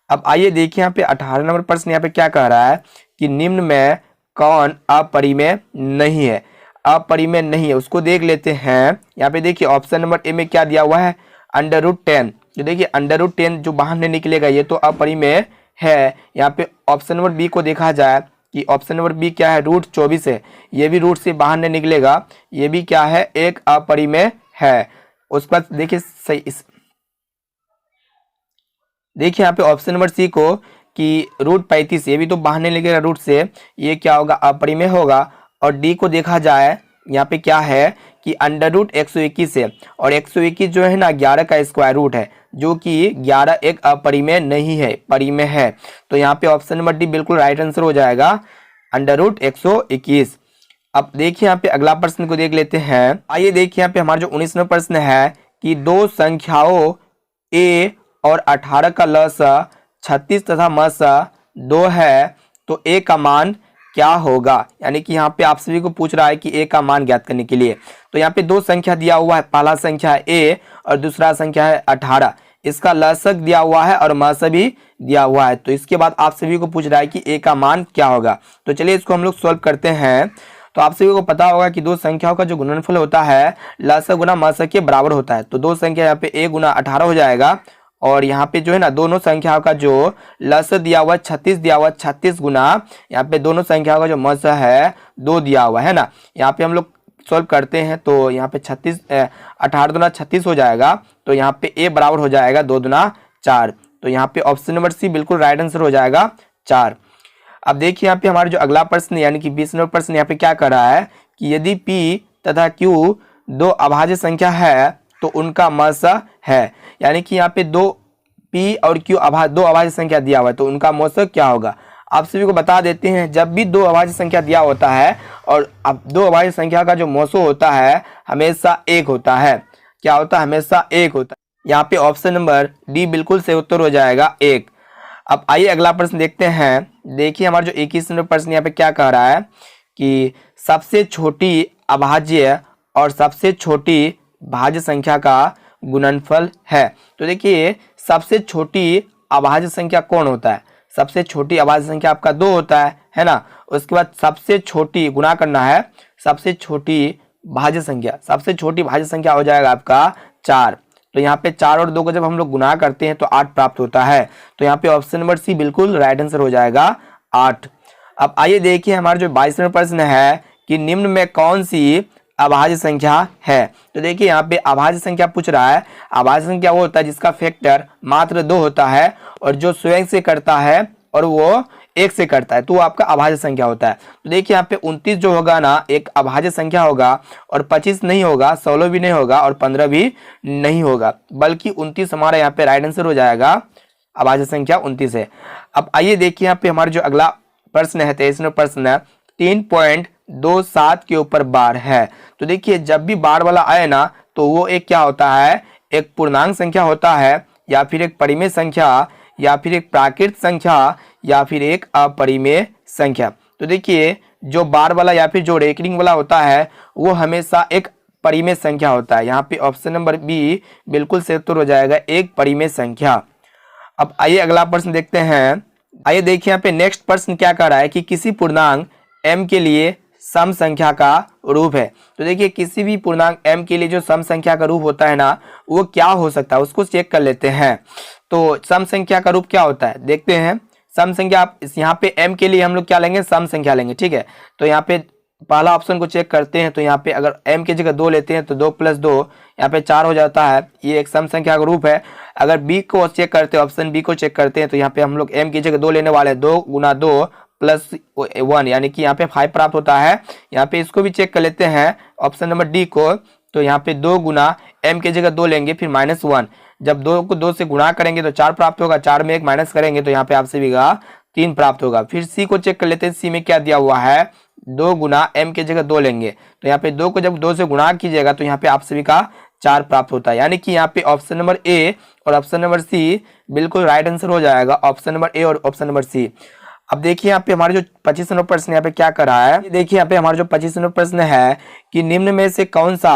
अब आइए देखिए यहाँ पे 18 नंबर प्रश्न यहाँ पे क्या कह रहा है कि निम्न में कौन अपरिमेय नहीं है, अपरिमेय नहीं है उसको देख लेते हैं। यहाँ पे देखिए ऑप्शन नंबर ए में क्या दिया हुआ है, √10। तो देखिए √10 जो बाहर नहीं निकलेगा ये तो अपरिमेय है। यहाँ पे ऑप्शन नंबर बी को देखा जाए कि ऑप्शन नंबर बी क्या है, √24 है, ये भी रूट से बाहर नहीं निकलेगा, ये भी क्या है, एक अपरिमेय है। उसके बाद देखिए सही देखिए यहाँ पे ऑप्शन नंबर सी को कि √35 ये भी तो बाहर नहीं निकलेगा रूट से, ये क्या होगा, अपरिमेय होगा। और डी को देखा जाए यहाँ पे क्या है कि अंडर रूट 121 है और 121 जो है ना 11 का स्क्वायर रूट है, जो कि 11 एक अपरिमेय नहीं है, परिमेय है। तो यहाँ पे ऑप्शन नंबर डी बिल्कुल राइट आंसर हो जाएगा, अंडर रूट 121। अब देखिए यहाँ पे अगला प्रश्न को देख लेते हैं। आइए देखिए यहाँ पे हमारा जो 19वां प्रश्न है कि दो संख्याओं a और 18 का लसा 36 तथा मसा 2 है, तो a का मान क्या होगा। यानी कि यहाँ पे आप सभी को पूछ रहा है कि a का मान ज्ञात करने के लिए। तो यहाँ पे दो संख्या दिया हुआ है, पहला संख्या है a और दूसरा संख्या है 18। इसका लसक दिया हुआ है और मसा भी दिया हुआ है। तो इसके बाद आप सभी को पूछ रहा है कि a का मान क्या होगा। तो चलिए इसको हम लोग सॉल्व करते हैं। तो आप सभी को पता होगा कि दो संख्याओं का जो गुणनफल होता है लसक गुना मसक के बराबर होता है। तो दो संख्या यहाँ पे a गुना 18 हो जाएगा और यहाँ पे जो है ना दोनों संख्याओं का जो लसक दिया हुआ 36 दिया हुआ, 36 गुना यहाँ पे दोनों संख्याओं का जो मसक है 2 दिया हुआ है ना। यहाँ पे हम लोग सॉल्व करते हैं तो यहाँ पे 18 दूना 36 हो जाएगा। तो यहाँ पे a बराबर हो जाएगा 2 दूना 4। तो यहाँ पे ऑप्शन नंबर सी बिल्कुल राइट आंसर हो जाएगा 4। अब देखिए यहाँ पे हमारा जो अगला प्रश्न यानी कि 20वां प्रश्न यहाँ पे क्या कर रहा है कि यदि p तथा q दो अभाज्य संख्या है तो उनका मसा है। यानी कि यहाँ पे दो p और q दो अभाज्य संख्या दिया हुआ है, तो उनका मौसक क्या होगा। आप सभी को बता देते हैं, जब भी दो अभाज्य संख्या दिया होता है और अब दो अभाज्य संख्या का जो मौसो होता है हमेशा एक होता है। क्या होता है, हमेशा एक होता है। यहाँ पे ऑप्शन नंबर डी बिल्कुल सही उत्तर हो जाएगा 1। अब आइए अगला प्रश्न देखते हैं। देखिए हमारा जो 21वां प्रश्न यहाँ पे क्या कह रहा है कि सबसे छोटी अभाज्य और सबसे छोटी भाज्य संख्या का गुणनफल है। तो देखिए सबसे छोटी अभाज्य संख्या कौन होता है। सबसे छोटी अभाज्य संख्या आपका 2 होता है ना। उसके बाद सबसे छोटी गुना करना है, सबसे छोटी भाज्य संख्या, सबसे छोटी भाज्य संख्या हो जाएगा आपका 4। तो यहाँ पे 4 और 2 को जब हम लोग गुना करते हैं तो 8 प्राप्त होता है। तो यहाँ पे ऑप्शन नंबर सी बिल्कुल राइट आंसर हो जाएगा 8। अब आइए देखिए हमारा जो 22वां प्रश्न है कि निम्न में कौन सी अभाज्य संख्या है। तो देखिए यहाँ पे अभाज्य संख्या पूछ रहा है। अभाज्य संख्या वो होता है जिसका फैक्टर मात्र 2 होता है और जो स्वयं से करता है और वो 1 से करता है, तो वो आपका अभाज्य संख्या होता है। तो देखिए यहाँ पे 29 जो होगा ना एक अभाज्य संख्या होगा और 25 नहीं होगा, 16 भी नहीं होगा और 15 भी नहीं होगा, बल्कि 29 हमारा यहाँ पे राइट आंसर हो जाएगा। अभाज्य संख्या 29 है। अब आइए देखिए यहाँ पे हमारा जो अगला प्रश्न है 23वां प्रश्न है 3.27 के ऊपर बार है। तो देखिए जब भी बार वाला आए ना तो वो एक क्या होता है, एक पूर्णांक संख्या होता है या फिर एक परिमेय संख्या या फिर एक प्राकृत संख्या या फिर एक अपरिमेय संख्या। तो देखिए जो बार वाला या फिर जो रेकरिंग वाला होता है वो हमेशा एक परिमेय संख्या होता है। यहाँ पे ऑप्शन नंबर बी बिल्कुल सही उत्तर हो जाएगा, एक परिमेय संख्या। अब आइए अगला प्रश्न देखते हैं। आइए देखिए यहाँ पे नेक्स्ट प्रश्न क्या कर रहा है कि किसी पूर्णांक m के लिए सम संख्या का रूप है। तो देखिए किसी भी पूर्णांक m के लिए जो सम संख्या का रूप होता है ना वो क्या हो सकता है उसको चेक कर लेते हैं। तो सम संख्या का रूप क्या होता है देखते हैं। सम संख्या आप यहाँ पे m के लिए हम लोग क्या लेंगे, सम संख्या लेंगे, ठीक है। तो यहाँ पे पहला ऑप्शन को चेक करते हैं। तो यहाँ पे अगर m की जगह 2 लेते हैं तो 2 + 2 यहाँ पे 4 हो जाता है, ये एक सम संख्या का रूप है। अगर b को चेक करते हैं, ऑप्शन b को चेक करते हैं, तो यहाँ पे हम लोग m की जगह 2 लेने वाले हैं, 2 × 2 + 1 यानी कि यहाँ पे 5 प्राप्त होता है। यहाँ पे इसको भी चेक कर लेते हैं ऑप्शन नंबर डी को। तो यहाँ पे 2 गुना m की जगह 2 लेंगे फिर -1, जब 2 को 2 से गुणा करेंगे तो 4 प्राप्त होगा, 4 में 1 माइनस करेंगे तो यहाँ पे आपसे भी 3 प्राप्त होगा। फिर सी को चेक कर लेते हैं, सी में क्या दिया हुआ है, 2 गुना m की जगह 2 लेंगे तो यहाँ पे 2 को जब 2 से गुणा कीजिएगा तो यहाँ पे आप सभी का 4 प्राप्त होता है। यानी कि यहाँ पे ऑप्शन नंबर ए और ऑप्शन नंबर सी बिल्कुल राइट आंसर हो जाएगा, ऑप्शन नंबर ए और ऑप्शन नंबर सी। अब देखिए यहाँ पे हमारे जो 25वां प्रश्न यहाँ पे क्या कर रहा है। देखिए यहाँ पे हमारा जो 25वां प्रश्न है कि निम्न में से कौन सा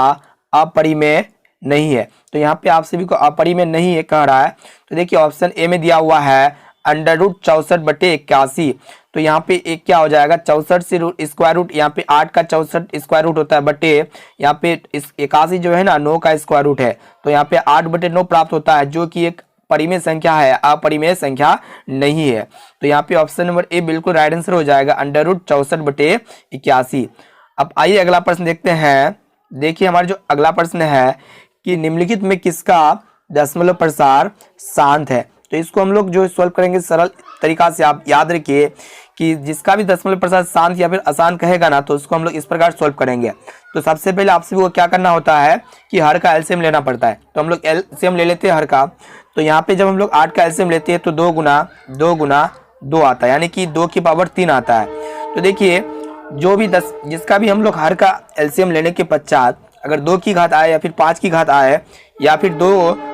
अपरिमेय नहीं है। तो यहाँ पे आप सभी को अपरिमेय नहीं है कह रहा है। तो देखिए ऑप्शन ए में दिया हुआ है √64/81। तो यहाँ पे एक क्या हो जाएगा, 64 से स्क्वायर रूट, यहाँ पे 8 का 64 स्क्वायर रूट होता है बटे यहाँ पे 81 जो है ना 9 का स्क्वायर रूट है। तो यहाँ पे 8/9 प्राप्त होता है जो कि एक परिमेय संख्या है, अपरिमेय संख्या नहीं है। तो यहाँ पे ऑप्शन नंबर ए बिल्कुल राइट आंसर हो जाएगा, √64/81। अब आइए अगला प्रश्न देखते हैं। देखिए हमारा जो अगला प्रश्न है कि निम्नलिखित में किसका दशमलव प्रसार शांत है। तो इसको हम लोग जो सॉल्व करेंगे सरल तरीका से। आप याद रखिए कि जिसका भी दशमलव प्रसाद शांत या फिर आसान कहेगा ना, तो उसको हम लोग इस प्रकार सॉल्व करेंगे। तो सबसे पहले आप सभी को क्या करना होता है कि हर का एलसीएम लेना पड़ता है। तो हम लोग एलसीएम ले लेते हैं हर का। तो यहाँ पे जब हम लोग 8 का एलसीएम लेते हैं तो 2 गुना 2 आता है, यानी कि 2 की पावर 3 आता है। तो देखिए जो भी जिसका भी हम लोग हर का एलसीएम लेने के पश्चात अगर 2 की घात आए या फिर 5 की घात आए या फिर 2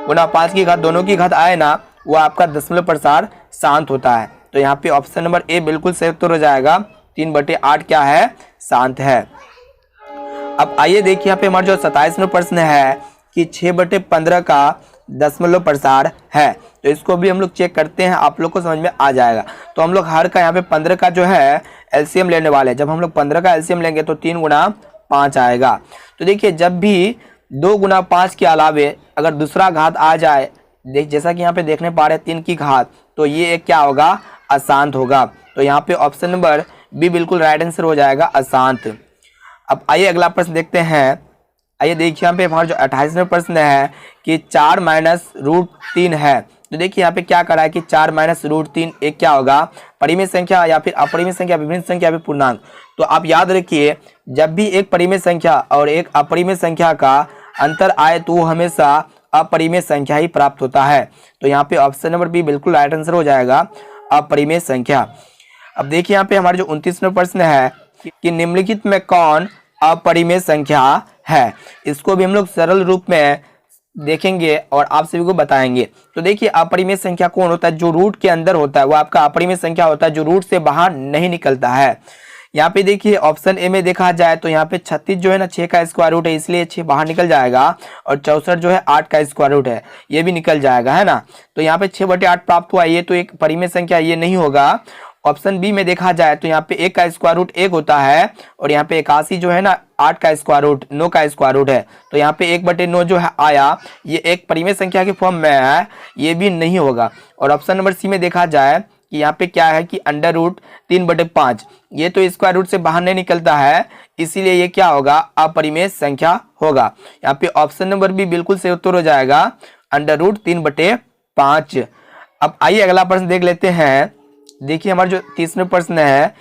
गुना 5 की घात दोनों की घात आए ना, वो आपका दशमलव प्रसार शांत होता है। तो यहाँ पे ऑप्शन नंबर ए बिल्कुल सही उत्तर हो जाएगा। 3/8 क्या है, शांत है। अब आइए देखिए यहाँ पे हमारा जो 27वां प्रश्न है कि 6/15 का दशमलव प्रसार है। तो इसको भी हम लोग चेक करते हैं, आप लोग को समझ में आ जाएगा। तो हम लोग हर का यहाँ पे 15 का जो है एलसीएम लेने वाले हैं। जब हम लोग 15 का एलसीएम लेंगे तो 3 गुना 5 आएगा। तो देखिए जब भी 2 गुना 5 के अलावे अगर दूसरा घात आ जाए, जैसा कि यहाँ पे देखने पा रहे हैं 3 की घात, तो ये एक क्या होगा, अशांत होगा। तो यहाँ पे ऑप्शन नंबर बी बिल्कुल राइट आंसर हो जाएगा, अशांत। अब आइए अगला प्रश्न देखते हैं। आइए देखिए यहाँ पे हमारा जो 28वां प्रश्न है कि 4 माइनस रूट 3 है। तो देखिए यहाँ पे क्या करा है कि 4 माइनस रूट 3 एक क्या होगा, परिमेय संख्या या फिर अपरिमेय संख्या, विभिन्न संख्या या फिर पूर्णांक। तो आप याद रखिए जब भी एक परिमेय संख्या और एक अपरिमेय संख्या का अंतर आए तो वो हमेशा अपरिमेय संख्या ही प्राप्त होता है। तो यहाँ पे ऑप्शन नंबर बी बिल्कुल राइट आंसर हो जाएगा, अपरिमेय संख्या। अब देखिए यहाँ पे हमारा जो 29वां प्रश्न है कि निम्नलिखित में कौन अपरिमेय संख्या है। इसको भी हम लोग सरल रूप में देखेंगे और आप सभी को बताएंगे। तो देखिए अपरिमेय संख्या कौन होता है, जो रूट के अंदर होता है वो आपका अपरिमेय संख्या होता है, जो रूट से बाहर नहीं निकलता है। यहाँ पे देखिए ऑप्शन ए में देखा जाए तो यहाँ पे 36 जो है ना 6 का स्क्वायर रूट है, इसलिए 6 बाहर निकल जाएगा। और 64 जो है 8 का स्क्वायर रूट है, ये भी निकल जाएगा, है ना। तो यहाँ पे 6/8 प्राप्त हुआ, ये तो एक परिमेय संख्या, ये नहीं होगा। ऑप्शन बी में देखा जाए तो यहाँ पे 1 का स्क्वायर रूट 1 होता है और यहाँ पे 81 जो है ना 8 का स्क्वायर रूट 9 का स्क्वायर रूट है। तो यहाँ पे 1/9 जो है आया, ये एक परिमेय संख्या के फॉर्म में है, ये भी नहीं होगा। और ऑप्शन नंबर सी में देखा जाए कि यहाँ पे क्या है कि अंडर रूट 3/5, ये तो स्क्वायर रूट से बाहर नहीं निकलता है, इसीलिए ये क्या होगा, अपरिमेय संख्या होगा। यहाँ पे ऑप्शन नंबर बी बिल्कुल सही उत्तर हो जाएगा, अंडर रूट 3/5। अब आइए अगला प्रश्न देख लेते हैं। देखिए हमारा जो 30वां प्रश्न है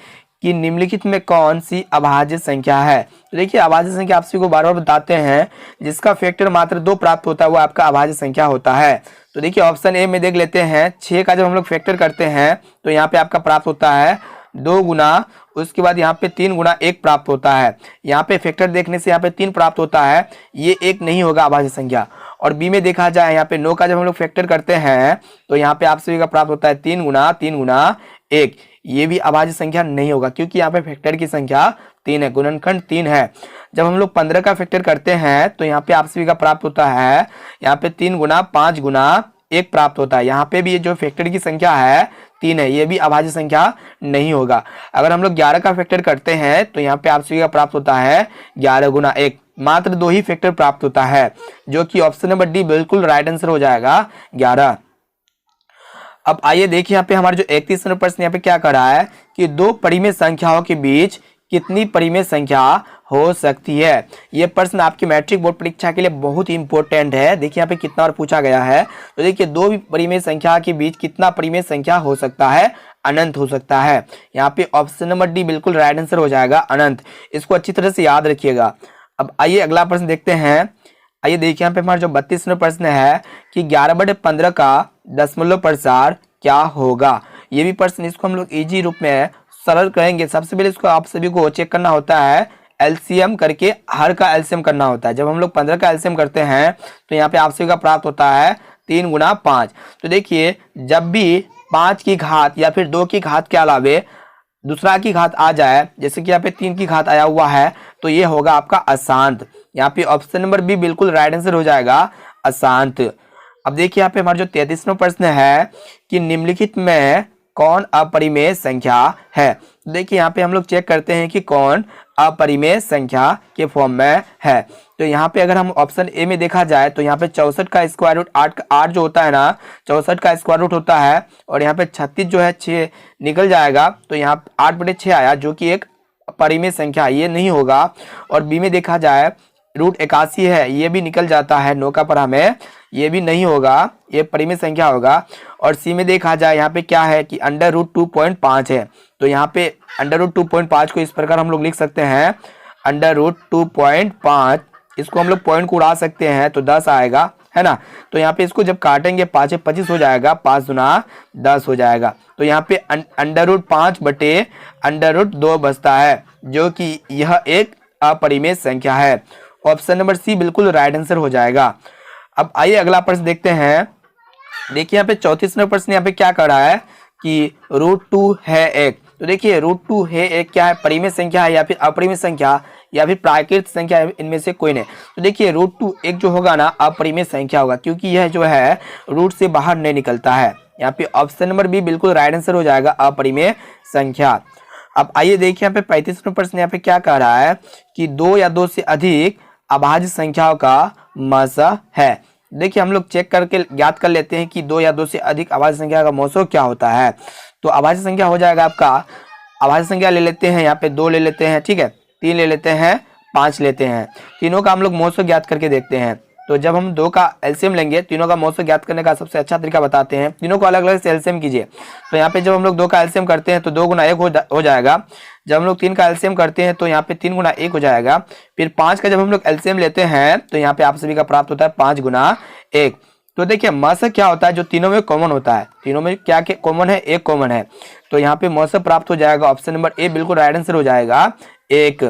कि निम्नलिखित में कौन सी अभाज्य संख्या है। तो देखिए अभाज्य संख्या आप सभी को बार बार बताते हैं, जिसका फैक्टर मात्र 2 प्राप्त होता है वो आपका अभाज्य संख्या होता है। तो देखिए ऑप्शन ए में देख लेते हैं, 6 का जब हम लोग फैक्टर करते हैं तो यहाँ पे आपका प्राप्त होता है 2 गुना, उसके बाद यहाँ पे 3 गुना 1 प्राप्त होता है। यहाँ पे फैक्टर देखने से यहाँ पे 3 प्राप्त होता है, ये एक नहीं होगा अभाज्य संख्या। और बी में देखा जाए यहाँ पे 9 का जब हम लोग फैक्टर करते हैं तो यहाँ पे आप सभी का प्राप्त होता है 3 गुना 1, ये भी अभाज्य संख्या नहीं होगा, क्योंकि यहाँ पे फैक्टर की संख्या 3 है, गुणनखंड 3 है। जब हम लोग 15 का फैक्टर करते हैं तो यहाँ पे आप सभी का प्राप्त होता है यहाँ पे 3 गुना 5 गुना 1 प्राप्त होता है। यहाँ पे भी ये जो फैक्टर की संख्या है 3 है, ये भी अभाज्य संख्या नहीं होगा। अगर हम लोग 11 का फैक्टर करते हैं तो यहाँ पे आप सभी का प्राप्त होता है 11 गुना 1, मात्र 2 ही फैक्टर प्राप्त होता है, जो कि ऑप्शन नंबर डी बिल्कुल राइट आंसर हो जाएगा, 11। अब आइए देखिए यहाँ पे हमारा जो 31वां प्रश्न यहाँ पे क्या कर रहा है कि 2 परिमेय संख्याओं के बीच कितनी परिमेय संख्या हो सकती है। ये प्रश्न आपकी मैट्रिक बोर्ड परीक्षा के लिए बहुत ही इंपॉर्टेंट है। देखिए यहाँ पे कितना बार पूछा गया है। तो देखिए 2 परिमेय संख्या के बीच कितना परिमेय संख्या हो सकता है, अनंत हो सकता है। यहाँ पे ऑप्शन नंबर डी बिल्कुल राइट आंसर हो जाएगा, अनंत। इसको अच्छी तरह से याद रखिएगा। अब आइए अगला प्रश्न देखते हैं। आइए देखिए यहाँ पे हमारा जो 32वां प्रश्न है कि 11/15 का दशमलव प्रसार क्या होगा। ये भी प्रश्न, इसको हम लोग इजी रूप में सरल करेंगे। सबसे पहले इसको आप सभी को चेक करना होता है, एलसीएम करके हर का एलसीएम करना होता है। जब हम लोग 15 का एलसीएम करते हैं तो यहाँ पे आप सभी का प्राप्त होता है 3 गुना 5। तो देखिए जब भी 5 की घात या फिर 2 की घात के अलावे दूसरा की घात आ जाए, जैसे कि यहाँ पे 3 की घात आया हुआ है, तो ये होगा आपका अशांत। यहाँ पे ऑप्शन नंबर बी बिल्कुल राइट आंसर हो जाएगा, अशांत। अब देखिए यहाँ पे हमारा जो 33वां प्रश्न है कि निम्नलिखित में कौन अपरिमेय संख्या है। देखिए यहाँ पे हम लोग चेक करते हैं कि कौन अपरिमेय संख्या के फॉर्म में है। तो यहाँ पे अगर हम ऑप्शन ए में देखा जाए तो यहाँ पे 64 का स्क्वायर रूट 8 जो होता है ना, 64 का स्क्वायर रूट होता है और यहाँ पे 36 जो है 6 निकल जाएगा, तो यहाँ 8/6 आया, जो कि एक परिमेय संख्या, ये नहीं होगा। और बी में देखा जाए रूट 81 है, ये भी निकल जाता है, 9 का पढ़ा में, ये भी नहीं होगा, ये परिमेय संख्या होगा। और सी में देखा जाए यहाँ पे क्या है कि अंडर रूट 2.5 है, तो यहाँ पे अंडर रूट 2.5 को इस प्रकार हम लोग लिख सकते हैं, अंडर रूट 2.5, इसको हम लोग पॉइंट को उड़ा सकते हैं तो 10 आएगा, है ना। तो यहाँ पे इसको जब काटेंगे 5 से 25 हो जाएगा, 5 गुना 10 हो जाएगा। तो यहाँ पे अंडर रूट 5 बटे अंडर रूट 2 बचता है, जो कि यह एक अपरिमेय संख्या है। ऑप्शन नंबर सी बिल्कुल राइट आंसर हो जाएगा। अब आइए अगला प्रश्न देखते हैं। देखिए यहाँ पे 34वां प्रश्न यहाँ पे क्या कर रहा है कि √2 है एक। तो देखिए √2 है एक क्या है, परिमेय संख्या है या फिर अपरिमेय संख्या या फिर प्राकृत संख्या है, इनमें से कोई नहीं। तो देखिए √2 एक जो होगा ना अपरिमेय संख्या होगा, क्योंकि यह जो है रूट से बाहर नहीं निकलता है। यहाँ पे ऑप्शन नंबर बी बिल्कुल राइट आंसर हो जाएगा, अपरिमेय संख्या। अब आइए देखिए यहाँ पे 35वां प्रश्न यहाँ पे क्या कह रहा है कि 2 या 2 से अधिक अभाज्य संख्याओं का मौसा है। देखिए हम लोग चेक करके ज्ञात कर लेते हैं कि 2 या 2 से अधिक अभाज्य संख्या का मौसा क्या होता है। तो अभाज्य संख्या हो जाएगा आपका, अभाज्य संख्या ले लेते हैं, यहाँ पे 2 ले लेते हैं, ठीक है, 3 ले लेते हैं, 5 लेते हैं। तीनों का हम लोग मौसा ज्ञात करके देखते हैं। तो जब हम 2 का एलसीएम लेंगे, तीनों का मौसा ज्ञात करने का सबसे अच्छा तरीका बताते हैं, तीनों को अलग अलग से एलसीएम कीजिए। तो यहाँ पे जब हम लोग 2 का एलसीएम करते हैं तो 2 गुना 1 हो जाएगा। जब हम लोग 3 का एलसीएम करते हैं तो यहाँ पे 3 गुना 1 हो जाएगा। फिर 5 का जब हम लोग एलसीएम लेते हैं तो यहाँ पे आप सभी का प्राप्त होता है 5 गुना 1। तो देखिए मौसा क्या होता है, जो तीनों में कॉमन होता है, तीनों में क्या कॉमन है, 1 कॉमन है। तो यहाँ पे मौसा प्राप्त हो जाएगा, ऑप्शन नंबर ए बिल्कुल राइट आंसर हो जाएगा 1।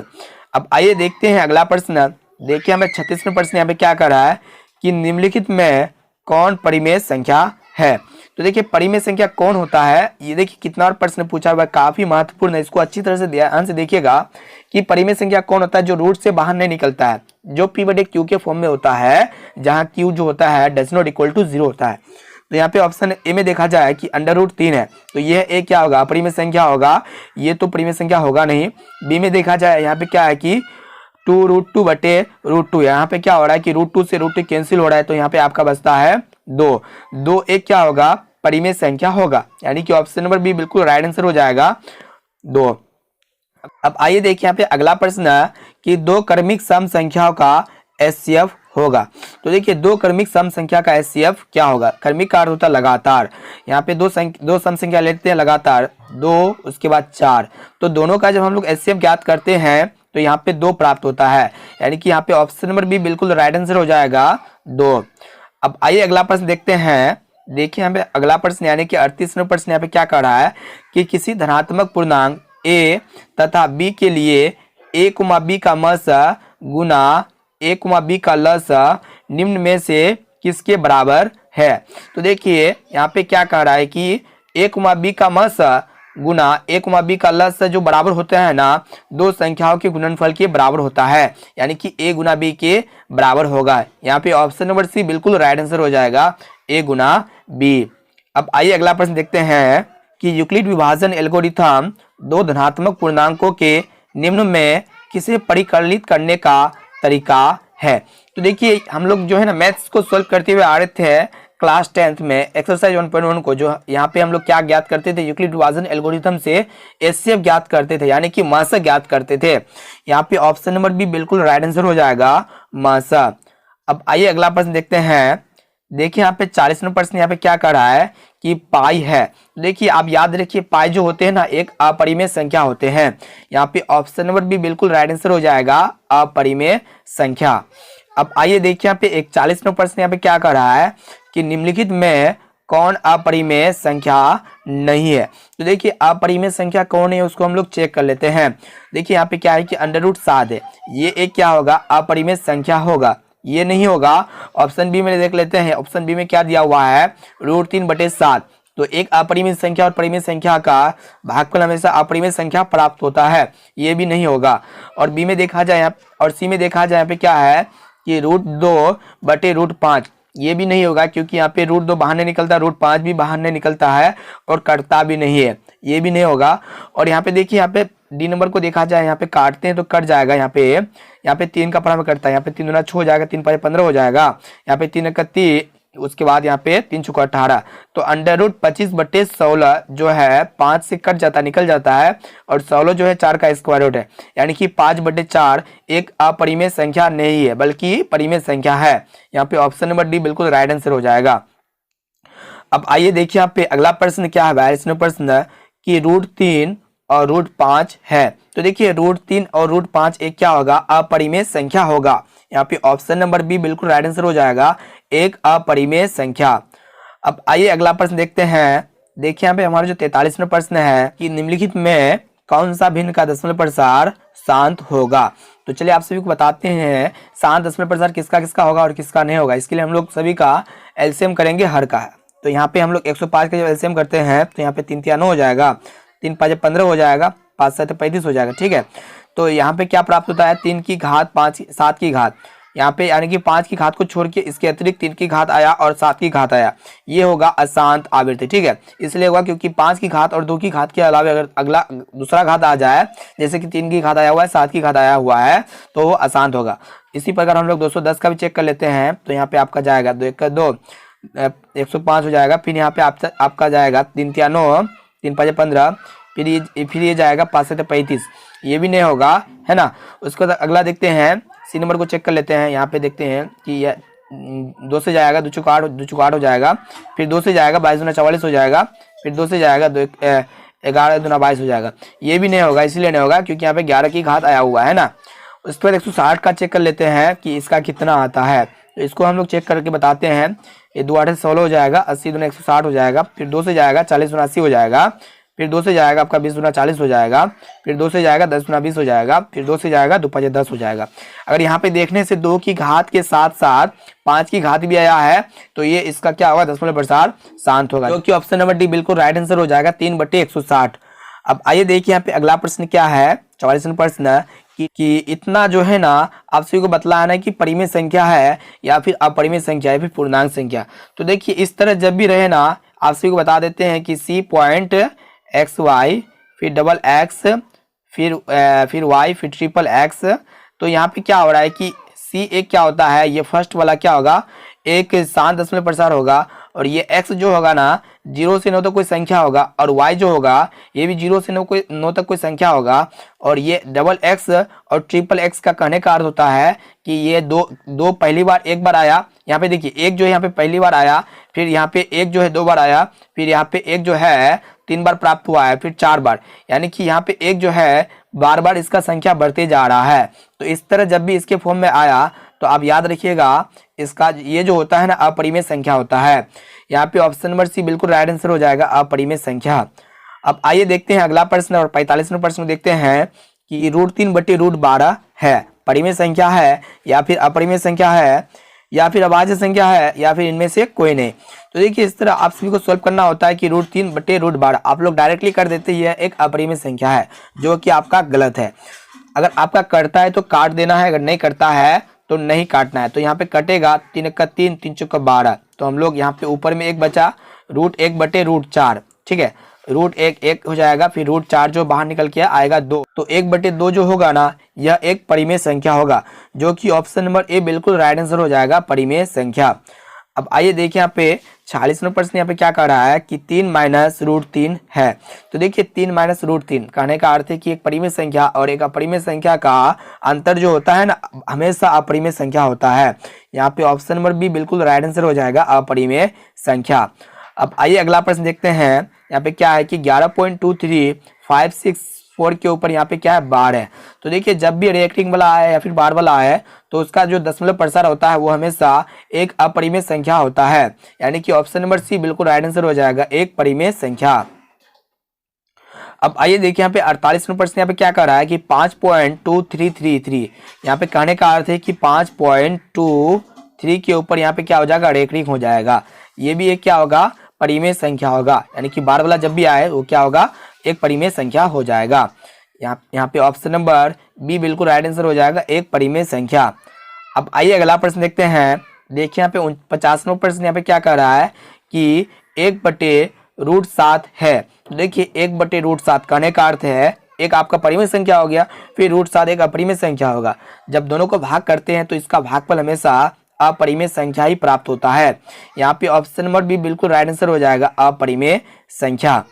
अब आइए देखते हैं अगला प्रश्न। देखिए हमें 36वां प्रश्न यहाँ पे क्या कर रहा है कि निम्नलिखित में कौन परिमेय संख्या है। तो देखिए परिमेय संख्या कौन होता है, ये देखिए कितना और प्रश्न पूछा हुआ है, काफी महत्वपूर्ण है। इसको अच्छी तरह से ध्यान से देखिएगा कि परिमेय संख्या कौन होता है, जो रूट से बाहर नहीं निकलता है, जो p बटे q के फॉर्म में होता है, जहां q जो होता है डज नॉट इक्वल टू 0 होता है। तो यहाँ पे ऑप्शन ए में देखा जाए कि अंडर रूट 3 है, तो यह एक क्या होगा, परिमेय संख्या होगा, ये तो परिमेय संख्या होगा नहीं। बी में देखा जाए यहाँ पे क्या है कि 2√2 बटे √2, यहाँ पे क्या हो रहा है कि √2 से √2 कैंसिल हो रहा है, तो यहाँ पे आपका बचता है 2 एक क्या होगा, परिमेय संख्या होगा, यानी कि ऑप्शन नंबर बी बिल्कुल राइट आंसर हो जाएगा 2। अब आइए देखिए यहाँ पे अगला प्रश्न कि 2 क्रमिक सम संख्याओं का एचसीएफ होगा। तो देखिए 2 क्रमिक सम संख्या का एचसीएफ क्या होगा, क्रमिक का अर्थ होता है लगातार। यहाँ पे 2 सम संख्या लेते हैं लगातार, 2 उसके बाद 4, तो दोनों का जब हम लोग एचसीएफ ज्ञात करते हैं तो यहाँ पे 2 प्राप्त होता है, यानी कि यहाँ पे ऑप्शन नंबर बी बिल्कुल राइट आंसर हो जाएगा 2। अब आइए अगला प्रश्न देखते हैं। देखिए यहाँ पे अगला प्रश्न यानी कि 38वां प्रश्न यहाँ पे क्या कर रहा है कि किसी धनात्मक पूर्णांक a तथा b के लिए a, b का मसा गुना a, b का लसा निम्न में से किसके बराबर है। तो देखिए यहाँ पे क्या कह रहा है कि a, b का मसा गुना a, b का लसा जो बराबर होता है ना, 2 संख्याओं के गुणनफल के बराबर होता है, यानी कि a गुना b के बराबर होगा। यहाँ पे ऑप्शन नंबर सी बिल्कुल राइट आंसर हो जाएगा, a गुना b। अब आइए अगला प्रश्न देखते हैं कि यूक्लिड विभाजन एल्गोरिथम 2 धनात्मक पूर्णांकों के निम्न में किसे परिकलित करने का तरीका है। तो देखिए हम लोग जो है ना मैथ्स को सॉल्व करते हुए आ रहे थे क्लास 10th में एक्सरसाइज 1.1 को, जो यहाँ पे हम लोग क्या ज्ञात करते थे, यूक्लिड विभाजन एल्गोरिथम से एचसीएफ ज्ञात करते थे, यानी कि मौसा ज्ञात करते थे। यहाँ पे ऑप्शन नंबर बी बिल्कुल राइट आंसर हो जाएगा मौसा। अब आइए अगला प्रश्न देखते हैं। देखिए यहाँ पे 40वां प्रश्न यहाँ पे क्या कर रहा है कि पाई है। देखिए आप याद रखिए पाई जो होते हैं ना एक अपरिमेय संख्या होते हैं। यहाँ पे ऑप्शन नंबर बी बिल्कुल राइट आंसर हो जाएगा अपरिमेय संख्या। अब आइए देखिए यहाँ पे 41वां प्रश्न यहाँ पे क्या कर रहा है कि निम्नलिखित में कौन अपरिमेय संख्या नहीं है। तो देखिए अपरिमेय संख्या कौन है उसको हम लोग चेक कर लेते हैं। देखिए यहाँ पे क्या है कि √7 है, ये एक क्या होगा, अपरिमेय संख्या होगा, ये नहीं होगा। ऑप्शन बी में देख लेते हैं, ऑप्शन बी में क्या दिया हुआ है, √3/7। तो एक अपरिमेय संख्या और परिमेय संख्या का भागफल हमेशा अपरिमेय संख्या प्राप्त होता है, ये भी नहीं होगा। और बी में देखा जाए और सी में देखा जाए यहाँ पे क्या है कि √2/5, ये भी नहीं होगा, क्योंकि यहाँ पे √2 बाहर नहीं निकलता, √5 भी बाहर नहीं निकलता है और कटता भी नहीं है, ये भी नहीं होगा। और यहाँ पे देखिए यहाँ पे डी नंबर को देखा जाए, यहाँ पे काटते हैं तो कट जाएगा, यहाँ पे 3 का बराबर कटता है, यहाँ पे 3 दूना 6 हो जाएगा, 3 5 15 हो जाएगा, यहाँ पे 3 का 3 उसके बाद यहाँ पे 3 चौका 18, तो अंडर रूट 25/16 जो है 5 से कट जाता निकल जाता है, और 16 जो है 4 का स्क्वायर रूट है, यानी कि 5/4 एक अपरिमेय संख्या नहीं है बल्कि परिमेय संख्या है। यहाँ पे ऑप्शन नंबर डी बिल्कुल राइट आंसर हो जाएगा। अब आइए देखिए यहाँ पे अगला प्रश्न क्या है, इसमें प्रश्न कि √3 और √5 है। तो देखिए √3 और √5 एक क्या होगा, अपरिमेय संख्या होगा। यहाँ पे ऑप्शन नंबर बी बिल्कुल राइट आंसर हो जाएगा, एक अपरिमेय संख्या। अब आइए अगला प्रश्न देखते हैं। देखिए यहाँ पे हमारा जो 43वां प्रश्न है कि निम्नलिखित में कौन सा भिन्न का दशमलव प्रसार शांत होगा। तो चलिए आप सभी को बताते हैं शांत दशमलव प्रसार किसका किसका होगा और किसका नहीं होगा। इसके लिए हम लोग सभी का एलसीएम करेंगे हर का। तो यहाँ पे हम लोग 105 का जब एलसीएम करते हैं तो यहाँ पे 3 × 9 हो जाएगा, 3 × 5 = 15 हो जाएगा, 5 × 7 = 35 हो जाएगा। ठीक है, तो यहाँ पे क्या प्राप्त होता है, 3 की घात 5 7 की घात, यहाँ पे यानी कि 5 की घात को छोड़ के इसके अतिरिक्त 3 की घात आया और 7 की घात आया, ये होगा अशांत आवृत्ति। ठीक है, इसलिए होगा क्योंकि 5 की घात और 2 की घात के अलावा अगर अगला दूसरा घात आ जाए, जैसे कि 3 की घात आया हुआ है, 7 की घात आया हुआ है, तो वो अशांत होगा। इसी प्रकार हम लोग 210 का भी चेक कर लेते हैं। तो यहाँ पे आपका जाएगा 2 × 2 = 105 हो जाएगा। फिर यहाँ पे आपका जाएगा 3 × 9 3 × 5 = 15, फिर ये जाएगा 5 × 7 = 35, ये भी नहीं होगा, है ना। उसके बाद अगला देखते हैं, सी नंबर को चेक कर लेते हैं। यहाँ पे देखते हैं कि यह 2 से जाएगा 2 × 8 हो जाएगा, फिर 2 से जाएगा 22 × 44 हो जाएगा, फिर 2 से जाएगा 11 × 2 = 22 हो जाएगा, ये भी नहीं होगा। इसलिए नहीं होगा क्योंकि यहाँ पे 11 की घात आया हुआ है ना। उसके बाद 160 का चेक कर लेते हैं कि इसका कितना आता है। तो इसको हम लोग चेक करके बताते हैं। ये 2 × 8 = 16 हो जाएगा, 80 × 2 = 160 हो जाएगा, फिर 2 से जाएगा 40 × 80 हो जाएगा, फिर 2 से जाएगा आपका 20 × 40 हो जाएगा, फिर 2 से जाएगा 10 × 20 हो जाएगा, फिर 2 से जाएगा 2 × 5 = 10 हो जाएगा। अगर यहाँ पे देखने से 2 की घात के साथ साथ 5 की घात भी आया है तो ये इसका क्या होगा, दशमलव प्रसार शांत होगा, जो कि ऑप्शन नंबर डी बिल्कुल राइट आंसर हो जाएगा, 3/160। अब आइए देखिए यहाँ पे अगला प्रश्न क्या है, 44वां प्रश्न कि इतना जो है ना आप सभी को बतलाना है कि परिमेय संख्या है या फिर अपरिमेय संख्या या फिर पूर्णांक संख्या। तो देखिए इस तरह जब भी रहे ना आप सभी को बता देते हैं कि C.XY फिर XX फिर Y फिर XXX। तो यहाँ पे क्या हो रहा है कि C एक क्या होता है, ये फर्स्ट वाला क्या होगा, एक शांत दशमलव प्रसार होगा, और ये x जो होगा ना 0 से 9 तक कोई संख्या होगा, और y जो होगा ये भी 0 से 9 तक कोई संख्या होगा, और ये XX और XXX का कहने का अर्थ होता है कि ये दो पहली बार एक बार आया। यहाँ पे देखिए एक जो है यहाँ पे पहली बार आया, फिर यहाँ पे एक जो है 2 बार आया, फिर यहाँ पे एक जो है 3 बार प्राप्त हुआ है, फिर 4 बार, यानी कि यहाँ पे एक जो है बार बार इसका संख्या बढ़ते जा रहा है। तो इस तरह जब भी इसके फॉर्म में आया तो आप याद रखिएगा इसका ये जो होता है ना अपरिमेय संख्या होता है। यहाँ पे ऑप्शन नंबर सी बिल्कुल राइट आंसर हो जाएगा, अपरिमेय संख्या। अब आइए देखते हैं अगला प्रश्न, और 45वां प्रश्न देखते हैं कि √3/√12 है, परिमेय संख्या है या फिर अपरिमेय संख्या है या फिर अभाज्य संख्या है या फिर इनमें से कोई नहीं। तो देखिए इस तरह आप सभी को सोल्व करना होता है कि √3/√12 आप लोग डायरेक्टली कर देते हैं एक अपरिमेय संख्या है, जो कि आपका गलत है। अगर आपका करता है तो काट देना है, अगर नहीं करता है तो नहीं काटना है। तो यहाँ पे कटेगा 3 × 3 3 × 12, तो हम लोग यहाँ पे ऊपर में एक बचा √1/√4। ठीक है, √1 1 हो जाएगा, फिर √4 जो बाहर निकल के आएगा 2, तो 1/2 जो होगा ना यह एक परिमेय संख्या होगा, जो कि ऑप्शन नंबर ए बिल्कुल राइट आंसर हो जाएगा, परिमेय संख्या। अब आइए देखिए यहाँ पे 46वां प्रश्न यहाँ पे क्या कह रहा है कि 3 - √3 है। तो देखिए 3 - √3 कहने का अर्थ है कि एक परिमेय संख्या और एक अपरिमेय संख्या का अंतर जो होता है ना हमेशा अपरिमेय संख्या होता है। यहाँ पे ऑप्शन नंबर बी बिल्कुल राइट आंसर हो जाएगा, अपरिमेय संख्या। अब आइए अगला प्रश्न देखते हैं। यहाँ पे क्या है कि 11.23564 के ऊपर यहाँ पे क्या है, बार है। तो देखिए जब भी रिएक्टिंग वाला आए या फिर बार वाला आए तो उसका जो दशमलव प्रसार होता है वो हमेशा एक अपरिमेय संख्या होता है, यानी कि ऑप्शन नंबर सी बिल्कुल राइट आंसर हो जाएगा, एक परिमेय संख्या। अब आइए देखिए यहाँ पे 48वां प्रश्न यहाँ पे क्या कर रहा है कि 5.2333, यहाँ पे कहने का अर्थ है कि 5.23 के ऊपर यहाँ पे क्या हो जाएगा, रेखिक हो जाएगा। ये भी एक क्या होगा, परिमेय संख्या होगा, यानी कि बार वाला जब भी आए वो क्या होगा, एक परिमेय संख्या हो जाएगा। यहाँ पे ऑप्शन नंबर बी बिल्कुल राइट आंसर हो जाएगा, एक परिमेय संख्या। अब आइए अगला प्रश्न देखते हैं। देखिए यहाँ पे 50वां प्रश्न यहाँ पे क्या कह रहा है कि 1/√7 है। तो देखिए 1/√7 कहने का अर्थ है एक आपका परिमेय संख्या हो गया, फिर √7 एक अपरिमेय संख्या होगा। जब दोनों को भाग करते हैं तो इसका भागफल हमेशा अपरिमेय संख्या ही प्राप्त होता है। यहाँ पे ऑप्शन नंबर बी बिल्कुल राइट आंसर हो जाएगा, अपरिमेय संख्या।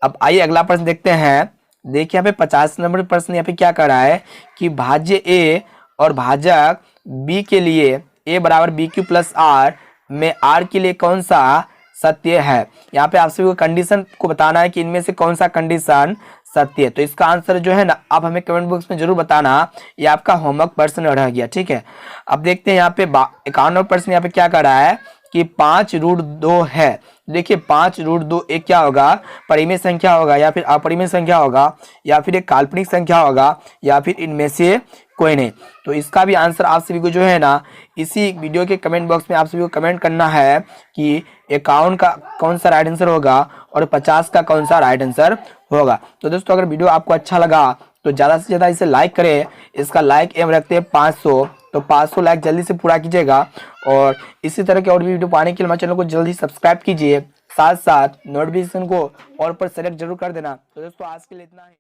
अब आइए अगला प्रश्न देखते हैं। देखिए यहाँ पे 50 नंबर प्रश्न यहाँ पे क्या कर रहा है कि भाज्य ए और भाजक बी के लिए a बराबर बी क्यू प्लस आर में r के लिए कौन सा सत्य है। यहाँ पे आप सभी को कंडीशन को बताना है कि इनमें से कौन सा कंडीशन सत्य है। तो इसका आंसर जो है ना आप हमें कमेंट बॉक्स में जरूर बताना, ये आपका होमवर्क प्रश्न रह गया, ठीक है। अब देखते हैं यहाँ पे 51 प्रश्न यहाँ पे क्या कर रहा है कि 5√2 है। देखिए 5√2 एक क्या होगा, परिमेय संख्या होगा या फिर अपरिमेय संख्या होगा या फिर एक काल्पनिक संख्या होगा या फिर इनमें से कोई नहीं। तो इसका भी आंसर आप सभी को जो है ना इसी वीडियो के कमेंट बॉक्स में आप सभी को कमेंट करना है कि 51 का कौन सा राइट आंसर होगा और 50 का कौन सा राइट आंसर होगा। तो दोस्तों अगर वीडियो आपको अच्छा लगा तो ज़्यादा से ज़्यादा इसे लाइक करें। इसका लाइक एम रखते हैं 500, तो 500 लाइक जल्दी से पूरा कीजिएगा। और इसी तरह के और भी वीडियो पाने के लिए हमारे चैनल को जल्दी सब्सक्राइब कीजिए, साथ साथ नोटिफिकेशन को और पर सेलेक्ट जरूर कर देना। तो दोस्तों आज के लिए इतना ही।